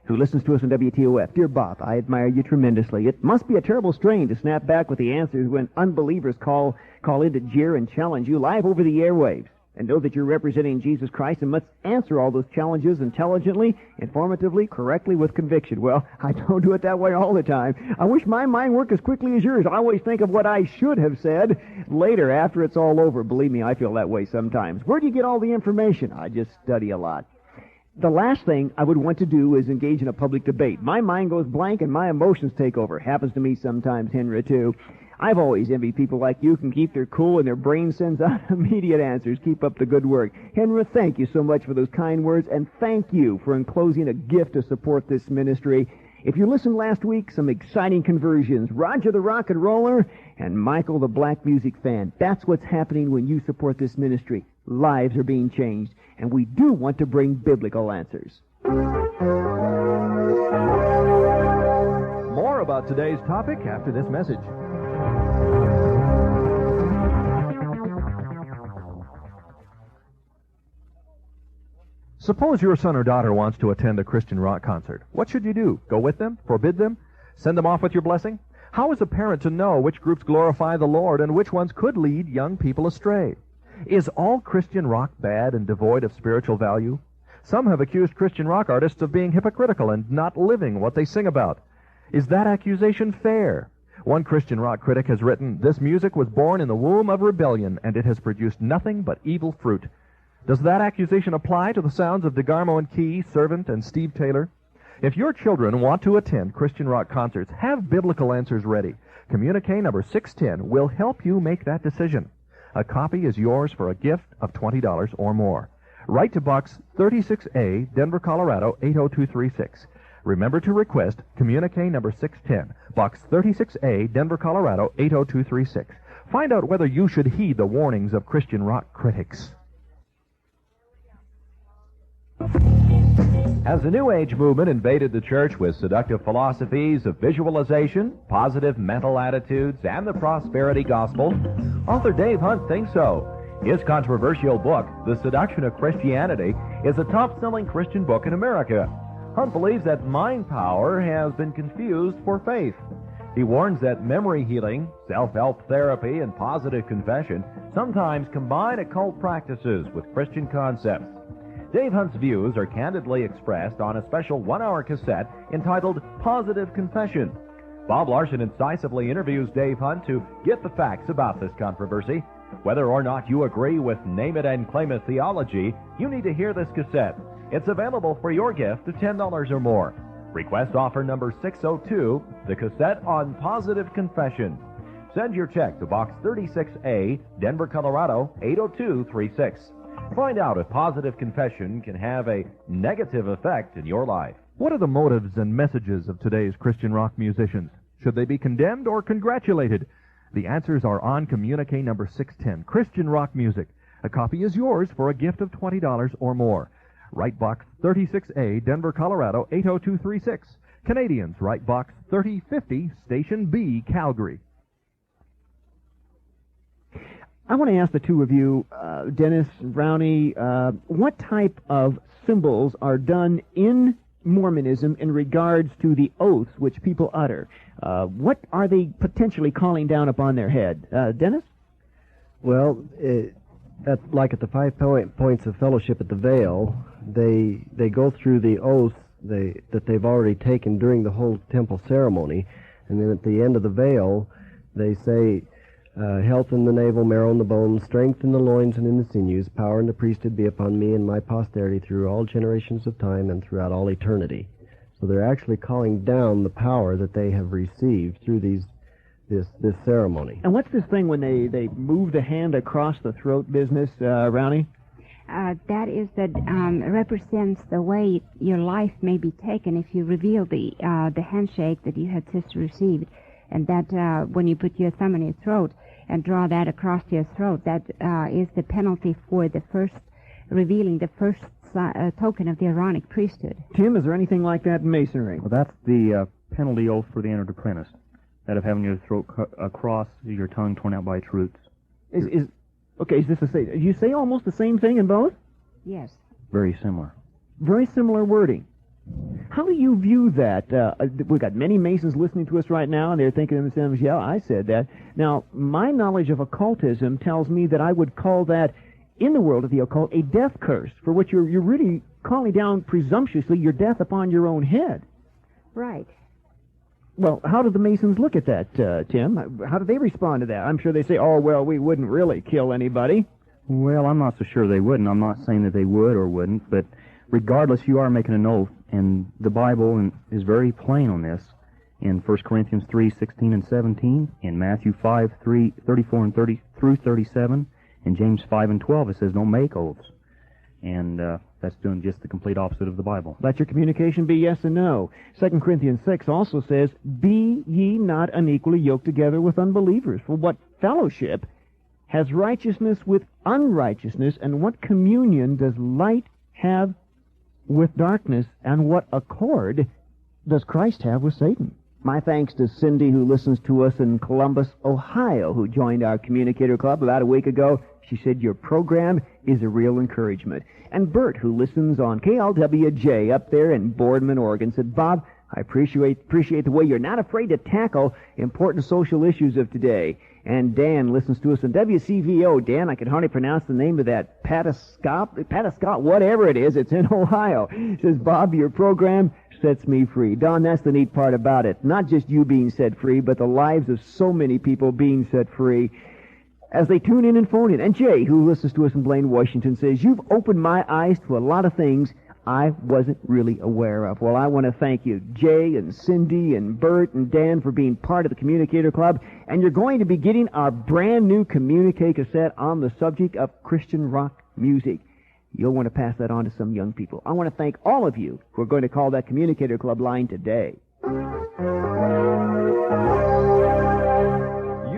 B: who listens to us on WTOF. Dear Bob, I admire you tremendously. It must be a terrible strain to snap back with the answers when unbelievers call in to jeer and challenge you live over the airwaves. And know that you're representing Jesus Christ and must answer all those challenges intelligently, informatively, correctly, with conviction. Well, I don't do it that way all the time. I wish my mind worked as quickly as yours. I always think of what I should have said later after it's all over. Believe me, I feel that way sometimes. Where do you get all the information? I just study a lot. The last thing I would want to do is engage in a public debate. My mind goes blank and my emotions take over. Happens to me sometimes, Henry, too. I've always envied people like you can keep their cool and their brain sends out immediate answers. Keep up the good work. Henry, thank you so much for those kind words, and thank you for enclosing a gift to support this ministry. If you listened last week, some exciting conversions. Roger the Rock and Roller and Michael the Black Music Fan. That's what's happening when you support this ministry. Lives are being changed, and we do want to bring biblical answers.
I: More about
A: about today's topic after this message. Suppose your son or daughter wants to attend a Christian rock concert. What should you do? Go with them? Forbid them? Send them off with your blessing? How is a parent to know which groups glorify the Lord and which ones could lead young people astray? Is all Christian rock bad and devoid of spiritual value? Some have accused Christian rock artists of being hypocritical and not living what they sing about. Is that accusation fair? One Christian rock critic has written, "This music was born in the womb of rebellion, and it has produced nothing but evil fruit." Does that accusation apply to the sounds of DeGarmo and Key, Servant, and Steve Taylor? If your children want to attend Christian rock concerts, have biblical answers ready. Communique number 610 will help you make that decision. A copy is yours for a gift of $20 or more. Write to Box 36A, Denver, Colorado, 80236. Remember to request Communique number 610, Box 36A, Denver, Colorado, 80236. Find out whether you should heed the warnings of Christian rock critics.
I: As the New Age movement invaded the church with seductive philosophies of visualization, positive mental attitudes, and the prosperity gospel, author Dave Hunt thinks so. His controversial book, The Seduction of Christianity, is a top-selling Christian book in America. Hunt believes that mind power has been confused for faith. He warns that memory healing, self-help therapy, and positive confession sometimes combine occult practices with Christian concepts. Dave Hunt's views are candidly expressed on a special one-hour cassette entitled Positive Confession. Bob Larson incisively interviews Dave Hunt to get the facts about this controversy. Whether or not you agree with Name It and Claim It theology, you need to hear this cassette. It's available for your gift of $10 or more. Request offer number 602, the cassette on Positive Confession. Send your check to Box 36A, Denver, Colorado, 80236. Find out if Positive Confession can have a negative effect in your life.
A: What are the motives and messages of today's Christian rock musicians? Should they be condemned or congratulated? The answers are on Communique number 610, Christian Rock Music. A copy is yours for a gift of $20 or more. Write Box 36A, Denver, Colorado, 80236. Canadians, write Box 3050, Station B, Calgary.
B: I want to ask the two of you, Dennis, Brownie, what type of symbols are done in Mormonism in regards to the oaths which people utter? What are they potentially calling down upon their head? Dennis?
D: Well, like at the 5 points of fellowship at the veil, they go through the oaths that they've already taken during the whole temple ceremony, and then at the end of the veil, they say, health in the navel, marrow in the bones, strength in the loins and in the sinews, power in the priesthood be upon me and my posterity through all generations of time and throughout all eternity. So they're actually calling down the power that they have received through this ceremony.
B: And what's this thing when they move the hand across the throat business, Brownie?
E: That is that represents the way your life may be taken if you reveal the handshake that you had just received. And that when you put your thumb in your throat and draw that across your throat, that is the penalty for the first, revealing the first token of the Aaronic priesthood.
B: Tim, is there anything like that in Masonry?
C: Well, that's the penalty oath for the entered apprentice, that of having your throat across, your tongue torn out by its roots.
B: Okay, is this the same? You say almost the same thing in both?
E: Yes.
C: Very similar.
B: Very similar wording. How do you view that? We've got many Masons listening to us right now, and they're thinking to themselves, yeah, I said that. Now, my knowledge of occultism tells me that I would call that, in the world of the occult, a death curse, for which you're really calling down presumptuously your death upon your own head.
E: Right.
B: Well, how do the Masons look at that, Tim? How do they respond to that? I'm sure they say, oh, well, we wouldn't really kill anybody.
C: Well, I'm not so sure they wouldn't. I'm not saying that they would or wouldn't, but regardless, you are making an oath, and the Bible is very plain on this. In 1 Corinthians 3:16 and 17, in Matthew 5:34 and 30 through 37, in James 5 and 12, it says don't make oaths. And that's doing just the complete opposite of the Bible.
B: Let your communication be yes and no. 2 Corinthians 6 also says, be ye not unequally yoked together with unbelievers. For what fellowship has righteousness with unrighteousness, and what communion does light have with darkness, and what accord does Christ have with Satan? My thanks to Cindy, who listens to us in Columbus, Ohio, who joined our Communicator Club about a week ago. She said your program is a real encouragement. And Bert, who listens on KLWJ up there in Boardman, Oregon, said, Bob, I appreciate the way you're not afraid to tackle important social issues of today. And Dan listens to us on WCVO. Dan, I can hardly pronounce the name of that Patascot, whatever it is. It's in Ohio. Says, Bob, your program sets me free. Don, that's the neat part about it. Not just you being set free, but the lives of so many people being set free as they tune in and phone in. And Jay, who listens to us in Blaine, Washington, says, you've opened my eyes to a lot of things I wasn't really aware of. Well, I want to thank you, Jay and Cindy and Bert and Dan, for being part of the Communicator Club. And you're going to be getting our brand new Communique cassette on the subject of Christian rock music. You'll want to pass that on to some young people. I want to thank all of you who are going to call that Communicator Club line today.
A: You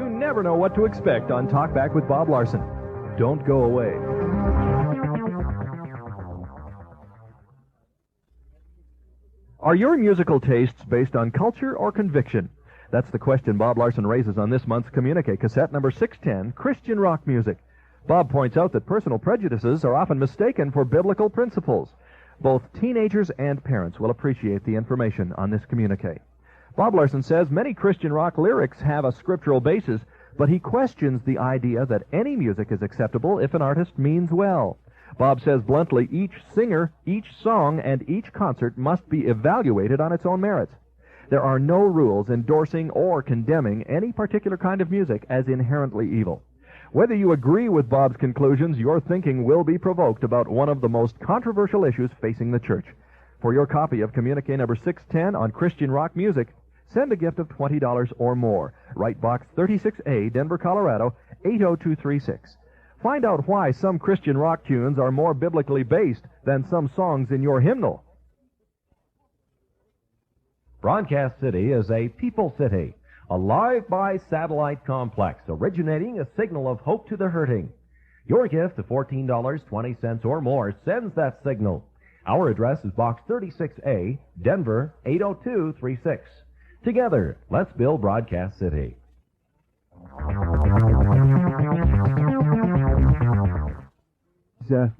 A: never know what to expect on Talk Back with Bob Larson. Don't go away. Are your musical tastes based on culture or conviction? That's the question Bob Larson raises on this month's Communique cassette number 610, Christian Rock Music. Bob points out that personal prejudices are often mistaken for biblical principles. Both teenagers and parents will appreciate the information on this communique. Bob Larson says many Christian rock lyrics have a scriptural basis, but he questions the idea that any music is acceptable if an artist means well. Bob says bluntly, each singer, each song, and each concert must be evaluated on its own merits. There are no rules endorsing or condemning any particular kind of music as inherently evil. Whether you agree with Bob's conclusions, your thinking will be provoked about one of the most controversial issues facing the church. For your copy of Communique number 610 on Christian rock music, send a gift of $20 or more. Write Box 36A, Denver, Colorado, 80236. Find out why some Christian rock tunes are more biblically based than some songs in your hymnal.
I: Broadcast City is a people city, a live-by-satellite complex originating a signal of hope to the hurting. Your gift of $14.20 or more sends that signal. Our address is Box 36A, Denver, 80236. Together, let's build Broadcast City.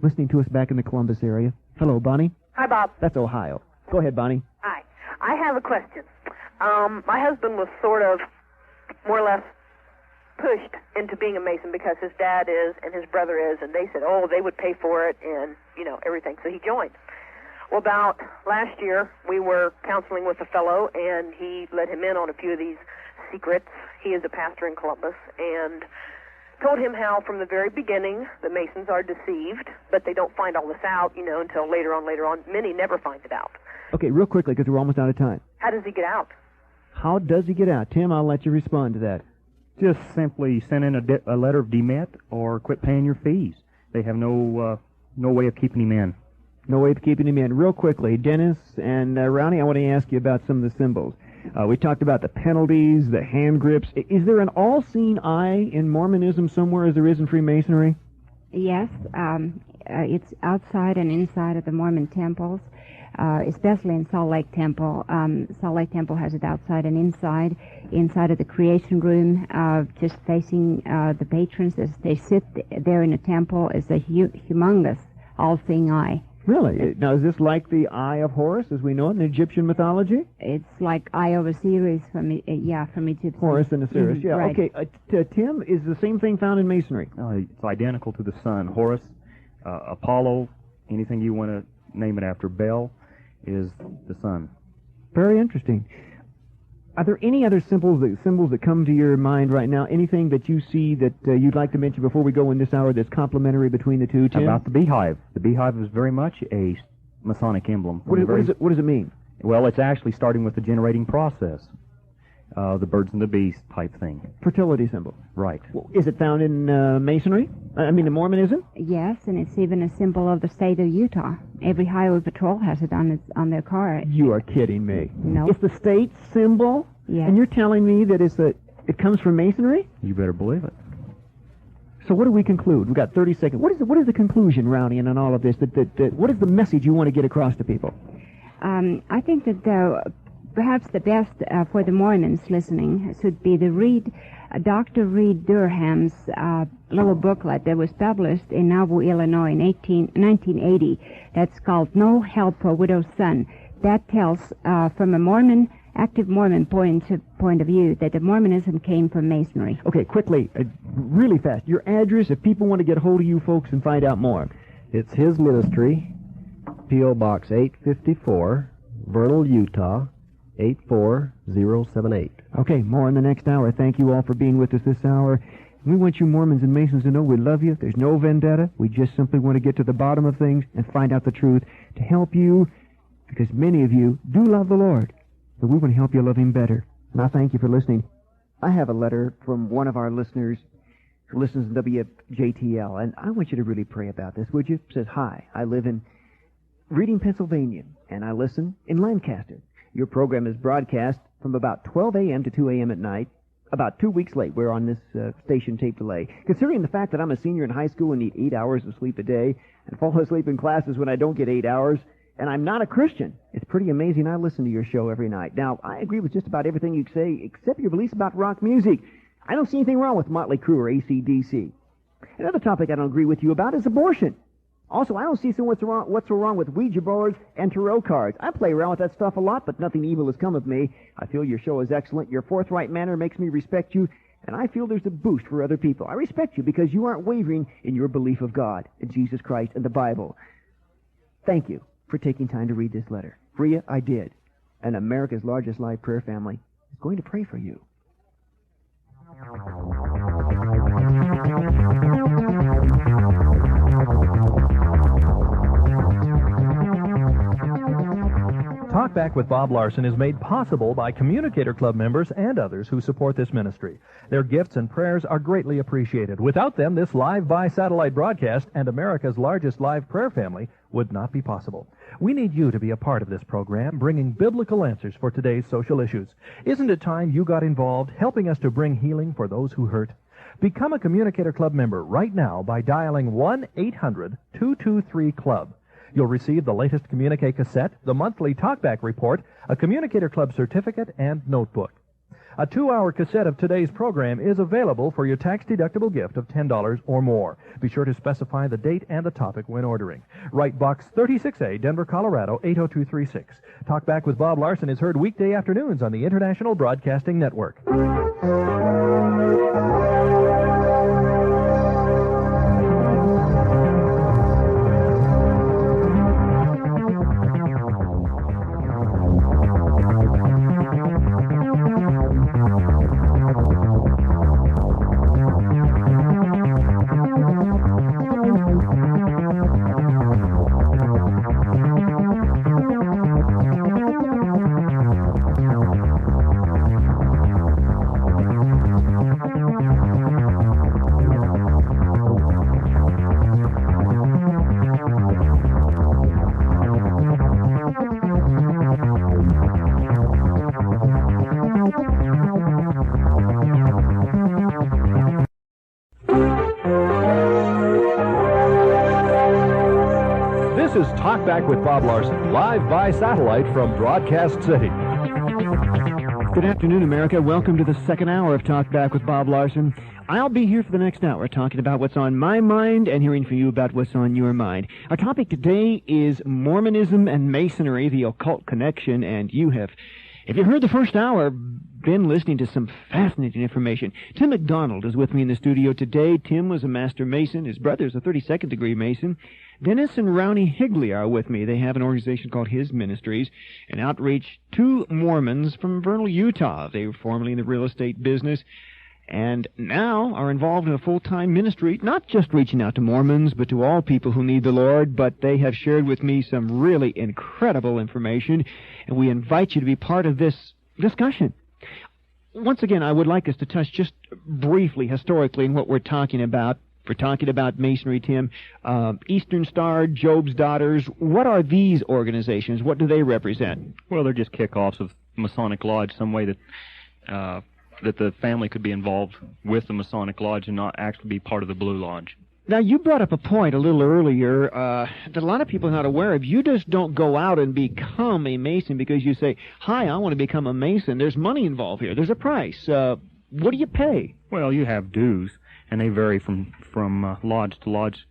B: Listening to us back in the Columbus area. Hello, Bonnie.
L: Hi, Bob.
B: That's Ohio. Go ahead, Bonnie.
L: Hi. I have a question. My husband was sort of more or less pushed into being a Mason because his dad is and his brother is, and they said, oh, they would pay for it and, everything. So he joined. Well, about last year, we were counseling with a fellow, and he let him in on a few of these secrets. He is a pastor in Columbus, and told him how from the very beginning the Masons are deceived, but they don't find all this out, until later on. Many never find it out.
B: Okay, real quickly, because we're almost out of time.
L: How does he get out?
B: How does he get out? Tim, I'll let you respond to that.
C: Just simply send in a letter of demit or quit paying your fees. They have no way of keeping him in.
B: No way of keeping him in. Real quickly, Dennis and Ronnie, I want to ask you about some of the symbols. We talked about the penalties, the hand grips. Is there an all-seeing eye in Mormonism somewhere as there is in Freemasonry?
E: Yes, it's outside and inside of the Mormon temples, especially in Salt Lake Temple. Salt Lake Temple has it outside and inside. Inside of the creation room, just facing the patrons as they sit there in the temple, is a humongous all-seeing eye.
B: Really? Now, is this like the Eye of Horus, as we know it in Egyptian mythology?
E: It's like Eye of Osiris from Egyptian.
B: Horus and Osiris, yeah.
E: Right.
B: Okay, Tim, is the same thing found in Masonry?
C: It's identical to the sun. Horus, Apollo, anything you want to name it after. Bel is the sun.
B: Very interesting. Are there any other symbols that come to your mind right now? Anything that you see that you'd like to mention before we go in this hour that's complementary between the two, Tim?
C: About the beehive. The beehive is very much a Masonic emblem.
B: What does it mean?
C: Well, it's actually starting with the generating process. The birds and the bees type thing.
B: Fertility symbol.
C: Right.
B: Well, is it found in Masonry? In Mormonism?
E: Yes, and it's even a symbol of the state of Utah. Every highway patrol has it on their car.
B: You are kidding me.
E: No.
B: It's the state symbol?
E: Yes.
B: And you're telling me that it comes from Masonry?
C: You better believe it.
B: So what do we conclude? We've got 30 seconds. What is the conclusion, Rowney, on all of this? What is the message you want to get across to people?
E: I think that perhaps the best for the Mormons listening should be the Dr. Reed Durham's little booklet that was published in Nauvoo, Illinois in 1980. That's called No Help for Widow's Son. That tells from a active Mormon point of view that the Mormonism came from Masonry.
B: Okay, quickly, really fast, your address if people want to get hold of you folks and find out more.
D: It's his ministry, P.O. Box 854, Vernal, Utah, 84078.
B: Okay, more in the next hour. Thank you all for being with us this hour. We want you Mormons and Masons to know we love you. There's no vendetta. We just simply want to get to the bottom of things and find out the truth to help you, because many of you do love the Lord, but we want to help you love Him better. And I thank you for listening. I have a letter from one of our listeners who listens to WJTL, and I want you to really pray about this, would you? It says, "Hi, I live in Reading, Pennsylvania, and I listen in Lancaster. Your program is broadcast from about 12 a.m. to 2 a.m. at night. About 2 weeks late. We're on this station tape delay. Considering the fact that I'm a senior in high school and need 8 hours of sleep a day and fall asleep in classes when I don't get 8 hours, and I'm not a Christian, it's pretty amazing I listen to your show every night. Now, I agree with just about everything you say except your beliefs about rock music. I don't see anything wrong with Motley Crue or AC/DC. Another topic I don't agree with you about is abortion. Also, I don't see what's so wrong with Ouija boards and tarot cards. I play around with that stuff a lot, but nothing evil has come of me. I feel your show is excellent. Your forthright manner makes me respect you, and I feel there's a boost for other people. I respect you because you aren't wavering in your belief of God, in Jesus Christ, and the Bible. Thank you for taking time to read this letter. For you, I did. And America's largest live prayer family is going to pray for you.
A: Talkback with Bob Larson is made possible by Communicator Club members and others who support this ministry. Their gifts and prayers are greatly appreciated. Without them, this live by satellite broadcast and America's largest live prayer family would not be possible. We need you to be a part of this program, bringing biblical answers for today's social issues. Isn't it time you got involved, helping us to bring healing for those who hurt? Become a Communicator Club member right now by dialing 1-800-223-CLUB. You'll receive the latest Communique cassette, the monthly Talkback report, a Communicator Club certificate, and notebook. A 2-hour cassette of today's program is available for your tax-deductible gift of $10 or more. Be sure to specify the date and the topic when ordering. Write Box 36A, Denver, Colorado, 80236. Talkback with Bob Larson is heard weekday afternoons on the International Broadcasting Network. This is Talkback with Bob Larson, live by satellite from Broadcast City.
B: Good afternoon, America. Welcome to the second hour of Talkback with Bob Larson. I'll be here for the next hour talking about what's on my mind and hearing from you about what's on your mind. Our topic today is Mormonism and Masonry, the occult connection, and you have, if you heard the first hour, been listening to some fascinating information. Tim McDonald is with me in the studio today. Tim was a Master Mason. His brother is a 32nd degree Mason. Dennis and Rowney Higley are with me. They have an organization called His Ministries, an outreach to Mormons from Vernal, Utah. They were formerly in the real estate business and now are involved in a full-time ministry, not just reaching out to Mormons, but to all people who need the Lord. But they have shared with me some really incredible information, and we invite you to be part of this discussion. Once again, I would like us to touch just briefly historically in what we're talking about. We're talking about Masonry, Tim. Eastern Star, Job's Daughters. What are these organizations? What do they represent?
C: Well, they're just kickoffs of Masonic Lodge, some way that that the family could be involved with the Masonic Lodge and not actually be part of the Blue Lodge.
B: Now, you brought up a point a little earlier that a lot of people are not aware of. You just don't go out and become a Mason because you say, hi, I want to become a Mason. There's money involved here. There's a price. What do you pay?
C: Well, you have dues, and they vary from lodge to lodge,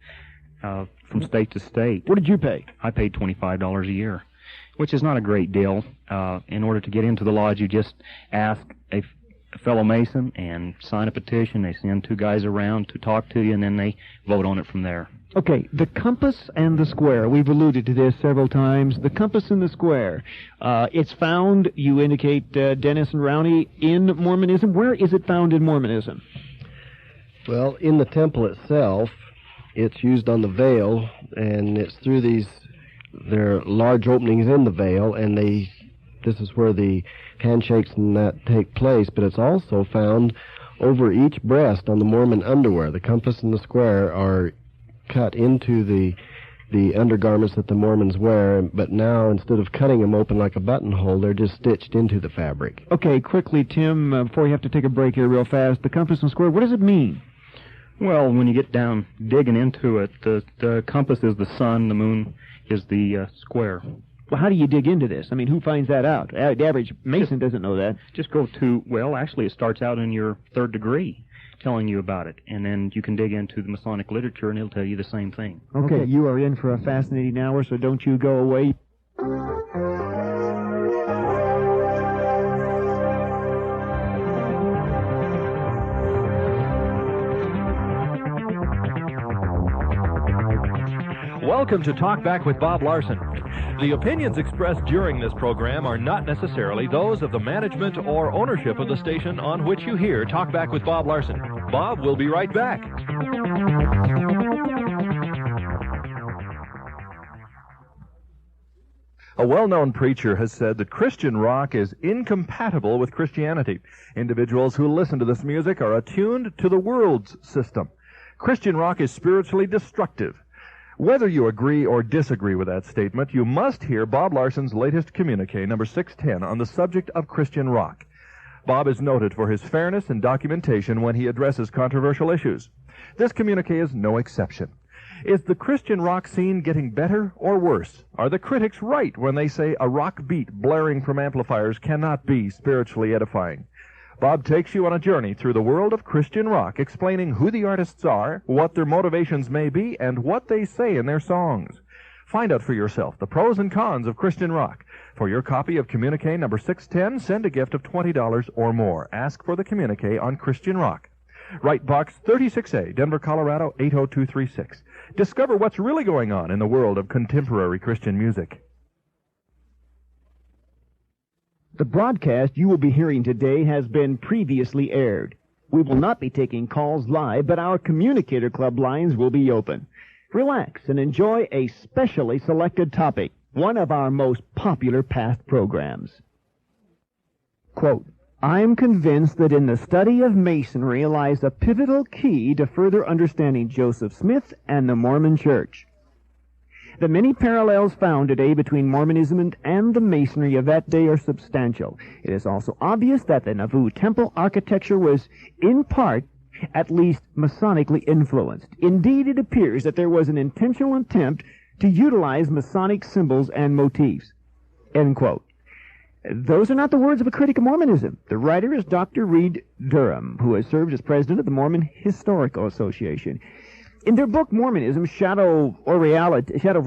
C: from state to state.
B: What did you pay?
C: I paid $25 a year, which is not a great deal. In order to get into the lodge, you just ask a fellow Mason and sign a petition. They send 2 guys around to talk to you, and then they vote on it from there.
B: Okay, the compass and the square. We've alluded to this several times. The compass and the square. It's found, you indicate, Dennis and Rowney, in Mormonism. Where is it found in Mormonism?
D: Well, in the temple itself, it's used on the veil, and it's through there are large openings in the veil, and this is where the handshakes and that take place, but it's also found over each breast on the Mormon underwear. The compass and the square are cut into the undergarments that the Mormons wear, but now instead of cutting them open like a buttonhole, they're just stitched into the fabric.
B: Okay, quickly, Tim, before you have to take a break here real fast, the compass and square, what does it mean?
C: Well, when you get down digging into it, the compass is the sun, the moon is the square.
B: Well, how do you dig into this? I mean, who finds that out? The average Mason doesn't know that.
C: Just go to, well, actually it starts out in your 3rd degree telling you about it, and then you can dig into the Masonic literature and it'll tell you the same thing.
B: Okay, you are in for a fascinating hour, so don't you go away.
A: Welcome to Talk Back with Bob Larson. The opinions expressed during this program are not necessarily those of the management or ownership of the station on which you hear Talk Back with Bob Larson. Bob will be right back. A well-known preacher has said that Christian rock is incompatible with Christianity. Individuals who listen to this music are attuned to the world's system. Christian rock is spiritually destructive. Whether you agree or disagree with that statement, you must hear Bob Larson's latest communique, number 610, on the subject of Christian rock. Bob is noted for his fairness and documentation when he addresses controversial issues. This communique is no exception. Is the Christian rock scene getting better or worse? Are the critics right when they say a rock beat blaring from amplifiers cannot be spiritually edifying? Bob takes you on a journey through the world of Christian rock, explaining who the artists are, what their motivations may be, and what they say in their songs. Find out for yourself the pros and cons of Christian rock. For your copy of communique number 610, send a gift of $20 or more. Ask for the communique on Christian rock. Write Box 36A, Denver, Colorado 80236. Discover what's really going on in the world of contemporary Christian music.
B: The broadcast you will be hearing today has been previously aired. We will not be taking calls live, but our Communicator Club lines will be open. Relax and enjoy a specially selected topic, one of our most popular past programs. Quote, I'm convinced that in the study of Masonry lies a pivotal key to further understanding Joseph Smith and the Mormon Church. The many parallels found today between Mormonism and the Masonry of that day are substantial. It is also obvious that the Nauvoo temple architecture was, in part, at least Masonically influenced. Indeed, it appears that there was an intentional attempt to utilize Masonic symbols and motifs. End quote. Those are not the words of a critic of Mormonism. The writer is Dr. Reed Durham, who has served as president of the Mormon Historical Association. In their book, Mormonism, Shadow of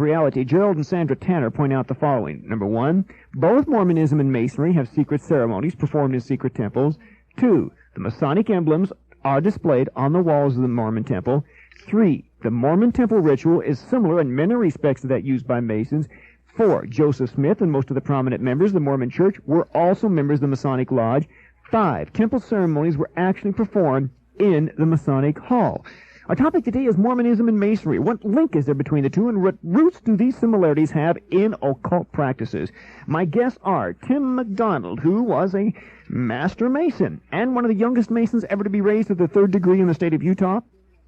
B: Reality, Gerald and Sandra Tanner point out the following. Number 1, both Mormonism and Masonry have secret ceremonies performed in secret temples. 2, the Masonic emblems are displayed on the walls of the Mormon temple. 3, the Mormon temple ritual is similar in many respects to that used by Masons. 4, Joseph Smith and most of the prominent members of the Mormon Church were also members of the Masonic Lodge. 5, temple ceremonies were actually performed in the Masonic Hall. Our topic today is Mormonism and Masonry. What link is there between the two, and what roots do these similarities have in occult practices? My guests are Tim McDonald, who was a Master Mason and one of the youngest Masons ever to be raised to the 3rd degree in the state of Utah.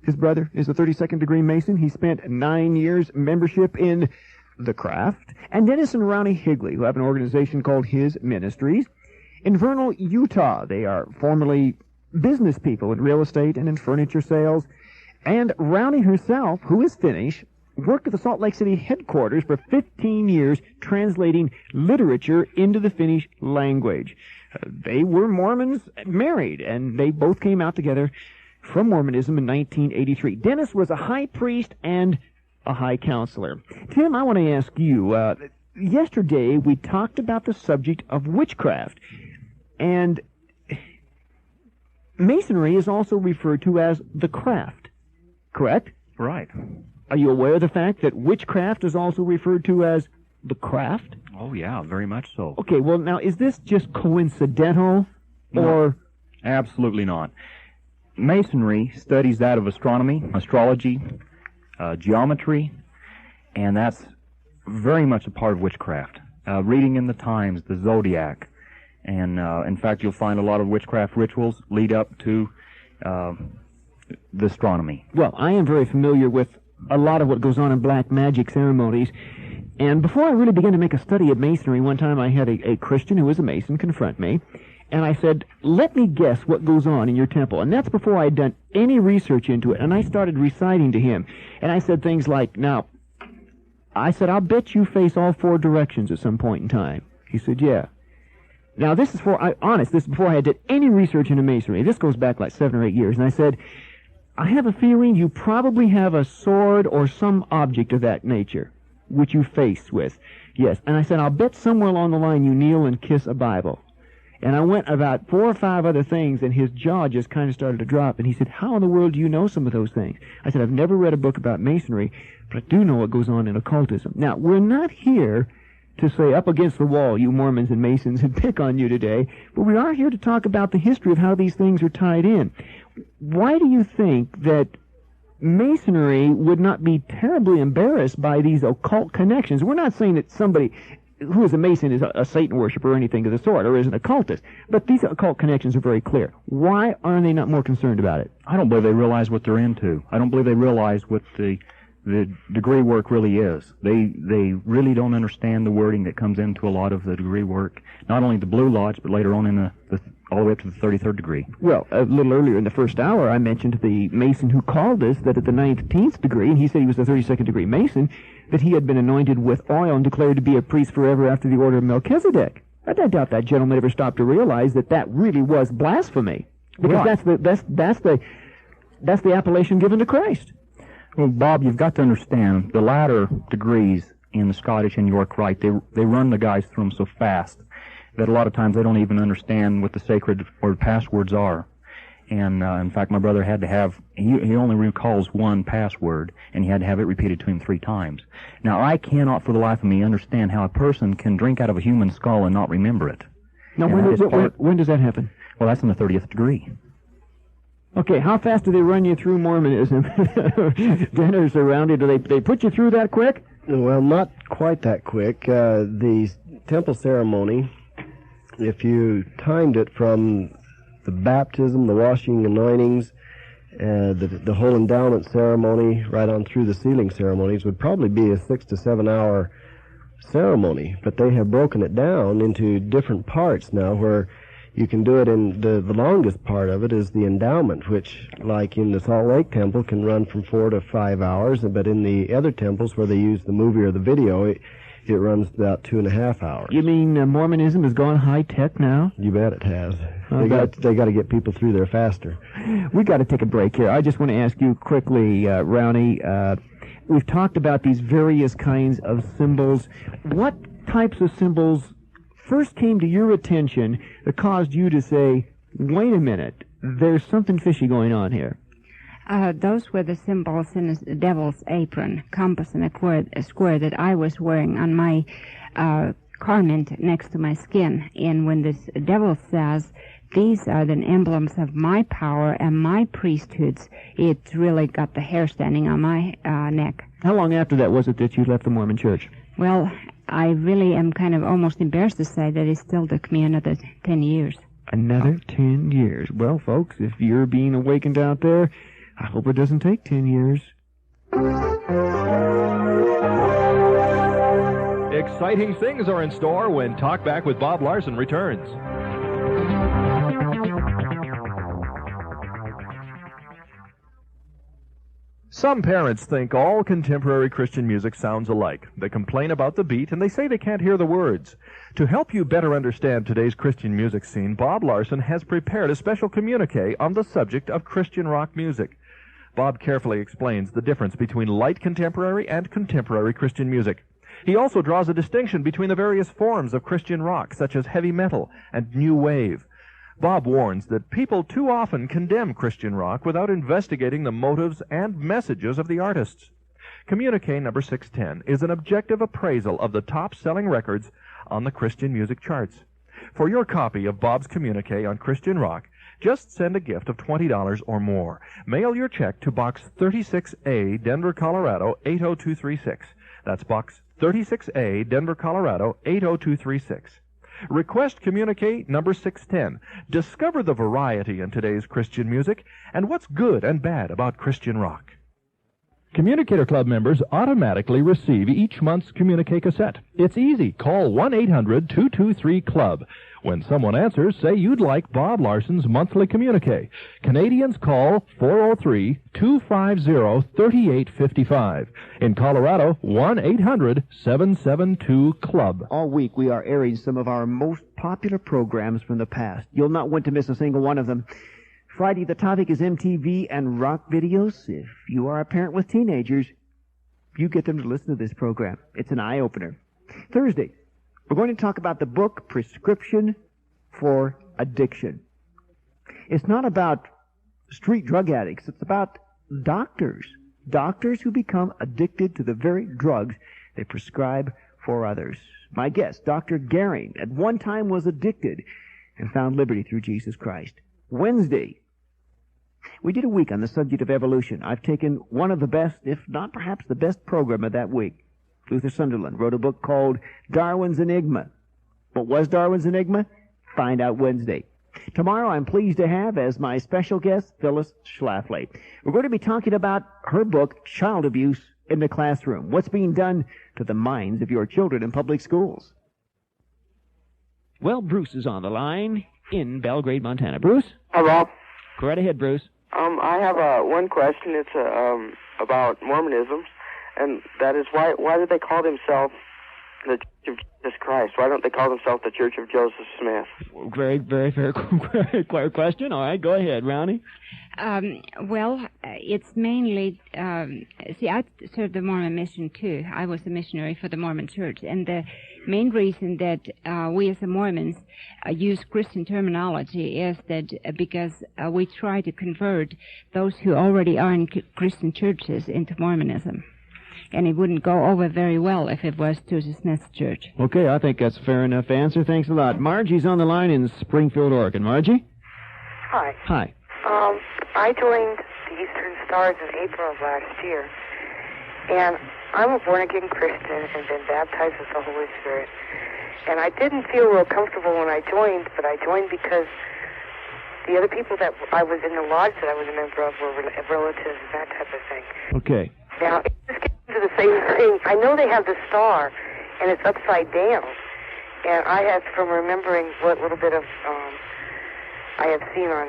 B: His brother is a 32nd degree Mason. He spent 9 years membership in the craft. And Dennis and Ronnie Higley, who have an organization called His Ministries. In Vernal, Utah, they are formerly business people in real estate and in furniture sales. And Rowney herself, who is Finnish, worked at the Salt Lake City headquarters for 15 years translating literature into the Finnish language. They were Mormons married, and they both came out together from Mormonism in 1983. Dennis was a high priest and a high counselor. Tim, I want to ask you, yesterday we talked about the subject of witchcraft, and Masonry is also referred to as the craft, correct?
C: Right.
B: Are you aware of the fact that witchcraft is also referred to as the craft?
C: Oh, yeah, very much so.
B: Okay, well, now, is this just coincidental, or...
C: No, absolutely not. Masonry studies that of astronomy, astrology, geometry, and that's very much a part of witchcraft. Reading in the times, the zodiac, and in fact, you'll find a lot of witchcraft rituals lead up to the astronomy.
B: Well, I am very familiar with a lot of what goes on in black magic ceremonies. And before I really began to make a study of Masonry, one time I had a Christian who was a Mason confront me, and I said, let me guess what goes on in your temple. And that's before I had done any research into it. And I started reciting to him. And I said things like, now, I said, I'll bet you face all 4 directions at some point in time. He said, yeah. Now, this is this is before I had did any research into Masonry. This goes back like 7 or 8 years. And I said, I have a feeling you probably have a sword or some object of that nature, which you face with. Yes. And I said, I'll bet somewhere along the line you kneel and kiss a Bible. And I went about 4 or 5 other things, and his jaw just kind of started to drop. And he said, how in the world do you know some of those things? I said, I've never read a book about Masonry, but I do know what goes on in occultism. Now, we're not here to say up against the wall, you Mormons and Masons, and pick on you today, but we are here to talk about the history of how these things are tied in. Why do you think that Masonry would not be terribly embarrassed by these occult connections? We're not saying that somebody who is a Mason is a Satan worshiper or anything of the sort, or is an occultist, but these occult connections are very clear. Why are they not more concerned about it?
C: I don't believe they realize what they're into. I don't believe they realize what the degree work really is. They really don't understand the wording that comes into a lot of the degree work, not only the Blue Lodge, but later on in the all the way up to the 33rd degree.
B: Well, a little earlier in the first hour, I mentioned the Mason who called us that at the 19th degree, and he said he was a 32nd degree Mason, that he had been anointed with oil and declared to be a priest forever after the order of Melchizedek. I doubt that gentleman ever stopped to realize that that really was blasphemy, because
C: right.
B: that's the appellation given to Christ.
C: Well, Bob, you've got to understand the latter degrees in the Scottish and York Rite. They run the guys through them so fast that a lot of times they don't even understand what the sacred or passwords are. And in fact, my brother had to have, he only recalls one password, and he had to have it repeated to him 3 times. Now, I cannot for the life of me understand how a person can drink out of a human skull and not remember it.
B: Now, when does that happen?
C: Well, that's in the 30th degree.
B: Okay, how fast do they run you through Mormonism? Dinners around it, do they put you through that quick?
D: Well, not quite that quick. The temple ceremony, if you timed it from the baptism, the washing, anointings, the whole endowment ceremony, right on through the sealing ceremonies, would probably be a 6 to 7 hour ceremony. But they have broken it down into different parts now, where you can do it in the longest part of it is the endowment, which, like in the Salt Lake Temple, can run from 4 to 5 hours. But in the other temples where they use the movie or the video, it runs about 2.5 hours.
B: You mean Mormonism has gone high tech now?
D: You bet it has. They got to get people through there faster.
B: We got to take a break here. I just want to ask you quickly, Rowney. We've talked about these various kinds of symbols. What types of symbols first came to your attention that caused you to say, "Wait a minute, there's something fishy going on here"?
E: Those were the symbols in a devil's apron, compass and a square that I was wearing on my garment next to my skin. And when this devil says, "These are the emblems of my power and my priesthoods," it really got the hair standing on my neck.
B: How long after that was it that you left the Mormon Church?
E: Well, I really am kind of almost embarrassed to say that it still took me another 10 years.
B: Another 10 years. Well, folks, if you're being awakened out there, I hope it doesn't take 10 years.
A: Exciting things are in store when Talk Back with Bob Larson returns. Some parents think all contemporary Christian music sounds alike. They complain about the beat, and they say they can't hear the words. To help you better understand today's Christian music scene, Bob Larson has prepared a special communique on the subject of Christian rock music. Bob carefully explains the difference between light contemporary and contemporary Christian music. He also draws a distinction between the various forms of Christian rock, such as heavy metal and new wave. Bob warns that people too often condemn Christian rock without investigating the motives and messages of the artists. Communique number 610 is an objective appraisal of the top-selling records on the Christian music charts. For your copy of Bob's communique on Christian rock, just send a gift of $20 or more. Mail your check to Box 36A, Denver, Colorado, 80236. That's Box 36A, Denver, Colorado, 80236. Request communique number 610. Discover the variety in today's Christian music and what's good and bad about Christian rock. Communicator Club members automatically receive each month's communique cassette. It's easy. Call 1-800-223-CLUB. When someone answers, say you'd like Bob Larson's monthly communique. Canadians call 403-250-3855. In Colorado, 1-800-772-CLUB.
B: All week we are airing some of our most popular programs from the past. You'll not want to miss a single one of them. Friday, the topic is MTV and rock videos. If you are a parent with teenagers, you get them to listen to this program. It's an eye-opener. Thursday, we're going to talk about the book Prescription for Addiction. It's not about street drug addicts. It's about doctors. Doctors who become addicted to the very drugs they prescribe for others. My guest, Dr. Gehring, at one time was addicted and found liberty through Jesus Christ. Wednesday, we did a week on the subject of evolution. I've taken one of the best, if not perhaps the best program of that week. Luther Sunderland wrote a book called Darwin's Enigma. What was Darwin's Enigma? Find out Wednesday. Tomorrow I'm pleased to have as my special guest Phyllis Schlafly. We're going to be talking about her book, Child Abuse in the Classroom. What's being done to the minds of your children in public schools? Well, Bruce is on the line in Belgrade, Montana. Bruce?
M: Hi, Bob.
B: Go right ahead, Bruce.
M: I have one question. It's about Mormonism, and that is why do they call themselves the Church of Jesus Christ? Why don't they call themselves the Church of Joseph Smith?
B: Very, very fair question. All right, go ahead, Rowney.
E: Well, it's mainly, I served the Mormon mission too. I was a missionary for the Mormon Church, and the main reason that we as the Mormons use Christian terminology is that because we try to convert those who already are in Christian churches into Mormonism. And it wouldn't go over very well if it was Joseph Smith's church.
B: Okay, I think that's a fair enough answer. Thanks a lot. Margie's on the line in Springfield, Oregon. Margie?
N: Hi.
B: Hi.
N: I joined the Eastern Stars in April of last year, and I'm a born-again Christian and been baptized with the Holy Spirit. And I didn't feel real comfortable when I joined, but I joined because the other people that I was in the lodge that I was a member of were relatives and that type of thing.
B: Okay.
N: Now, it just gets into the same thing. I know they have the star, and it's upside down. And I have, from remembering what little bit of I have seen on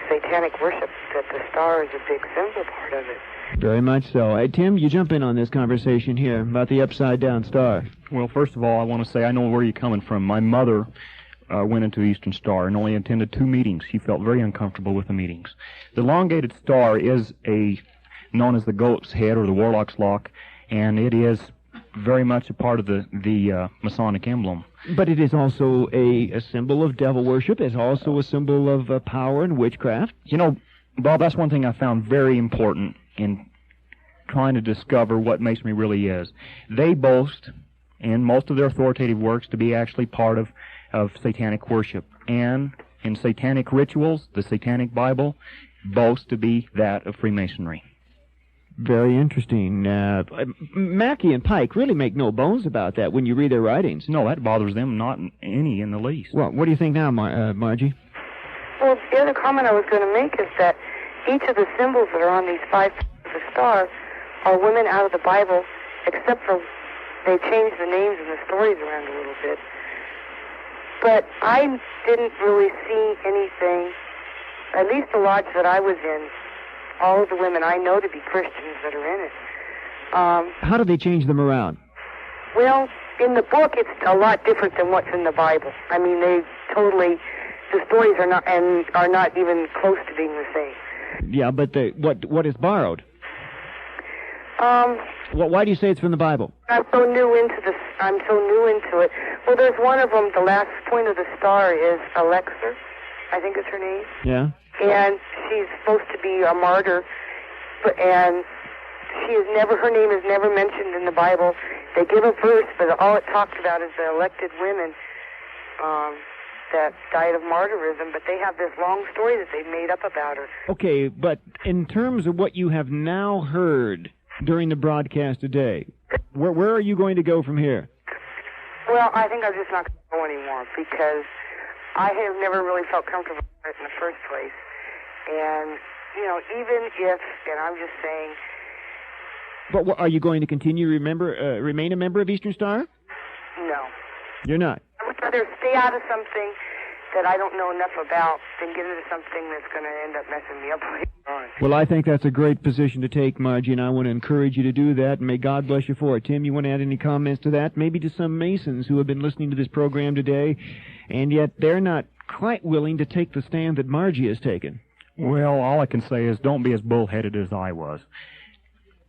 N: satanic worship, that the star is a big symbol part of it.
B: Very much so. Hey, Tim, you jump in on this conversation here about the upside-down star.
C: Well, first of all, I want to say I know where you're coming from. My mother went into the Eastern Star and only attended 2 meetings. She felt very uncomfortable with the meetings. The elongated star is known as the goat's head or the warlock's lock, and it is very much a part of the Masonic emblem.
B: But it is also a symbol of devil worship. It's also a symbol of power and witchcraft.
C: You know, Bob, that's one thing I found very important in trying to discover what Masonry really is. They boast, in most of their authoritative works, to be actually part of satanic worship. And in satanic rituals, the Satanic Bible boasts to be that of Freemasonry.
B: Very interesting. Mackey and Pike really make no bones about that when you read their writings.
C: No, that bothers them not any in the least.
B: Well, what do you think now, Margie?
N: Well, the other comment I was going to make is that each of the symbols that are on these 5 of the star are women out of the Bible, except for they changed the names and the stories around a little bit. But I didn't really see anything, at least the lodge that I was in, all of the women I know to be Christians that are in it.
B: How do they change them around?
N: Well, in the book, it's a lot different than what's in the Bible. I mean, the stories are not even close to being the same.
B: Yeah, but what is borrowed? Why do you say it's from the Bible?
N: I'm so new into it. Well, there's one of them. The last point of the star is Alexa, I think is her name.
B: Yeah.
N: And she's supposed to be a martyr, and her name is never mentioned in the Bible. They give a verse, but all it talks about is the elected women that died of martyrism, but they have this long story that they've made up about her.
B: Okay, but in terms of what you have now heard during the broadcast today, where are you going to go from here?
N: Well, I think I'm just not going to go anymore, because I have never really felt comfortable with it in the first place. And, even if, and I'm just saying...
B: But are you going to continue to remain a member of Eastern Star?
N: No.
B: You're not?
N: I would rather stay out of something that I don't know enough about than get into something that's going to end up messing me up later on.
B: Well, I think that's a great position to take, Margie, and I want to encourage you to do that, and may God bless you for it. Tim, you want to add any comments to that? Maybe to some Masons who have been listening to this program today, and yet they're not quite willing to take the stand that Margie has taken.
C: Well, all I can say is don't be as bullheaded as I was.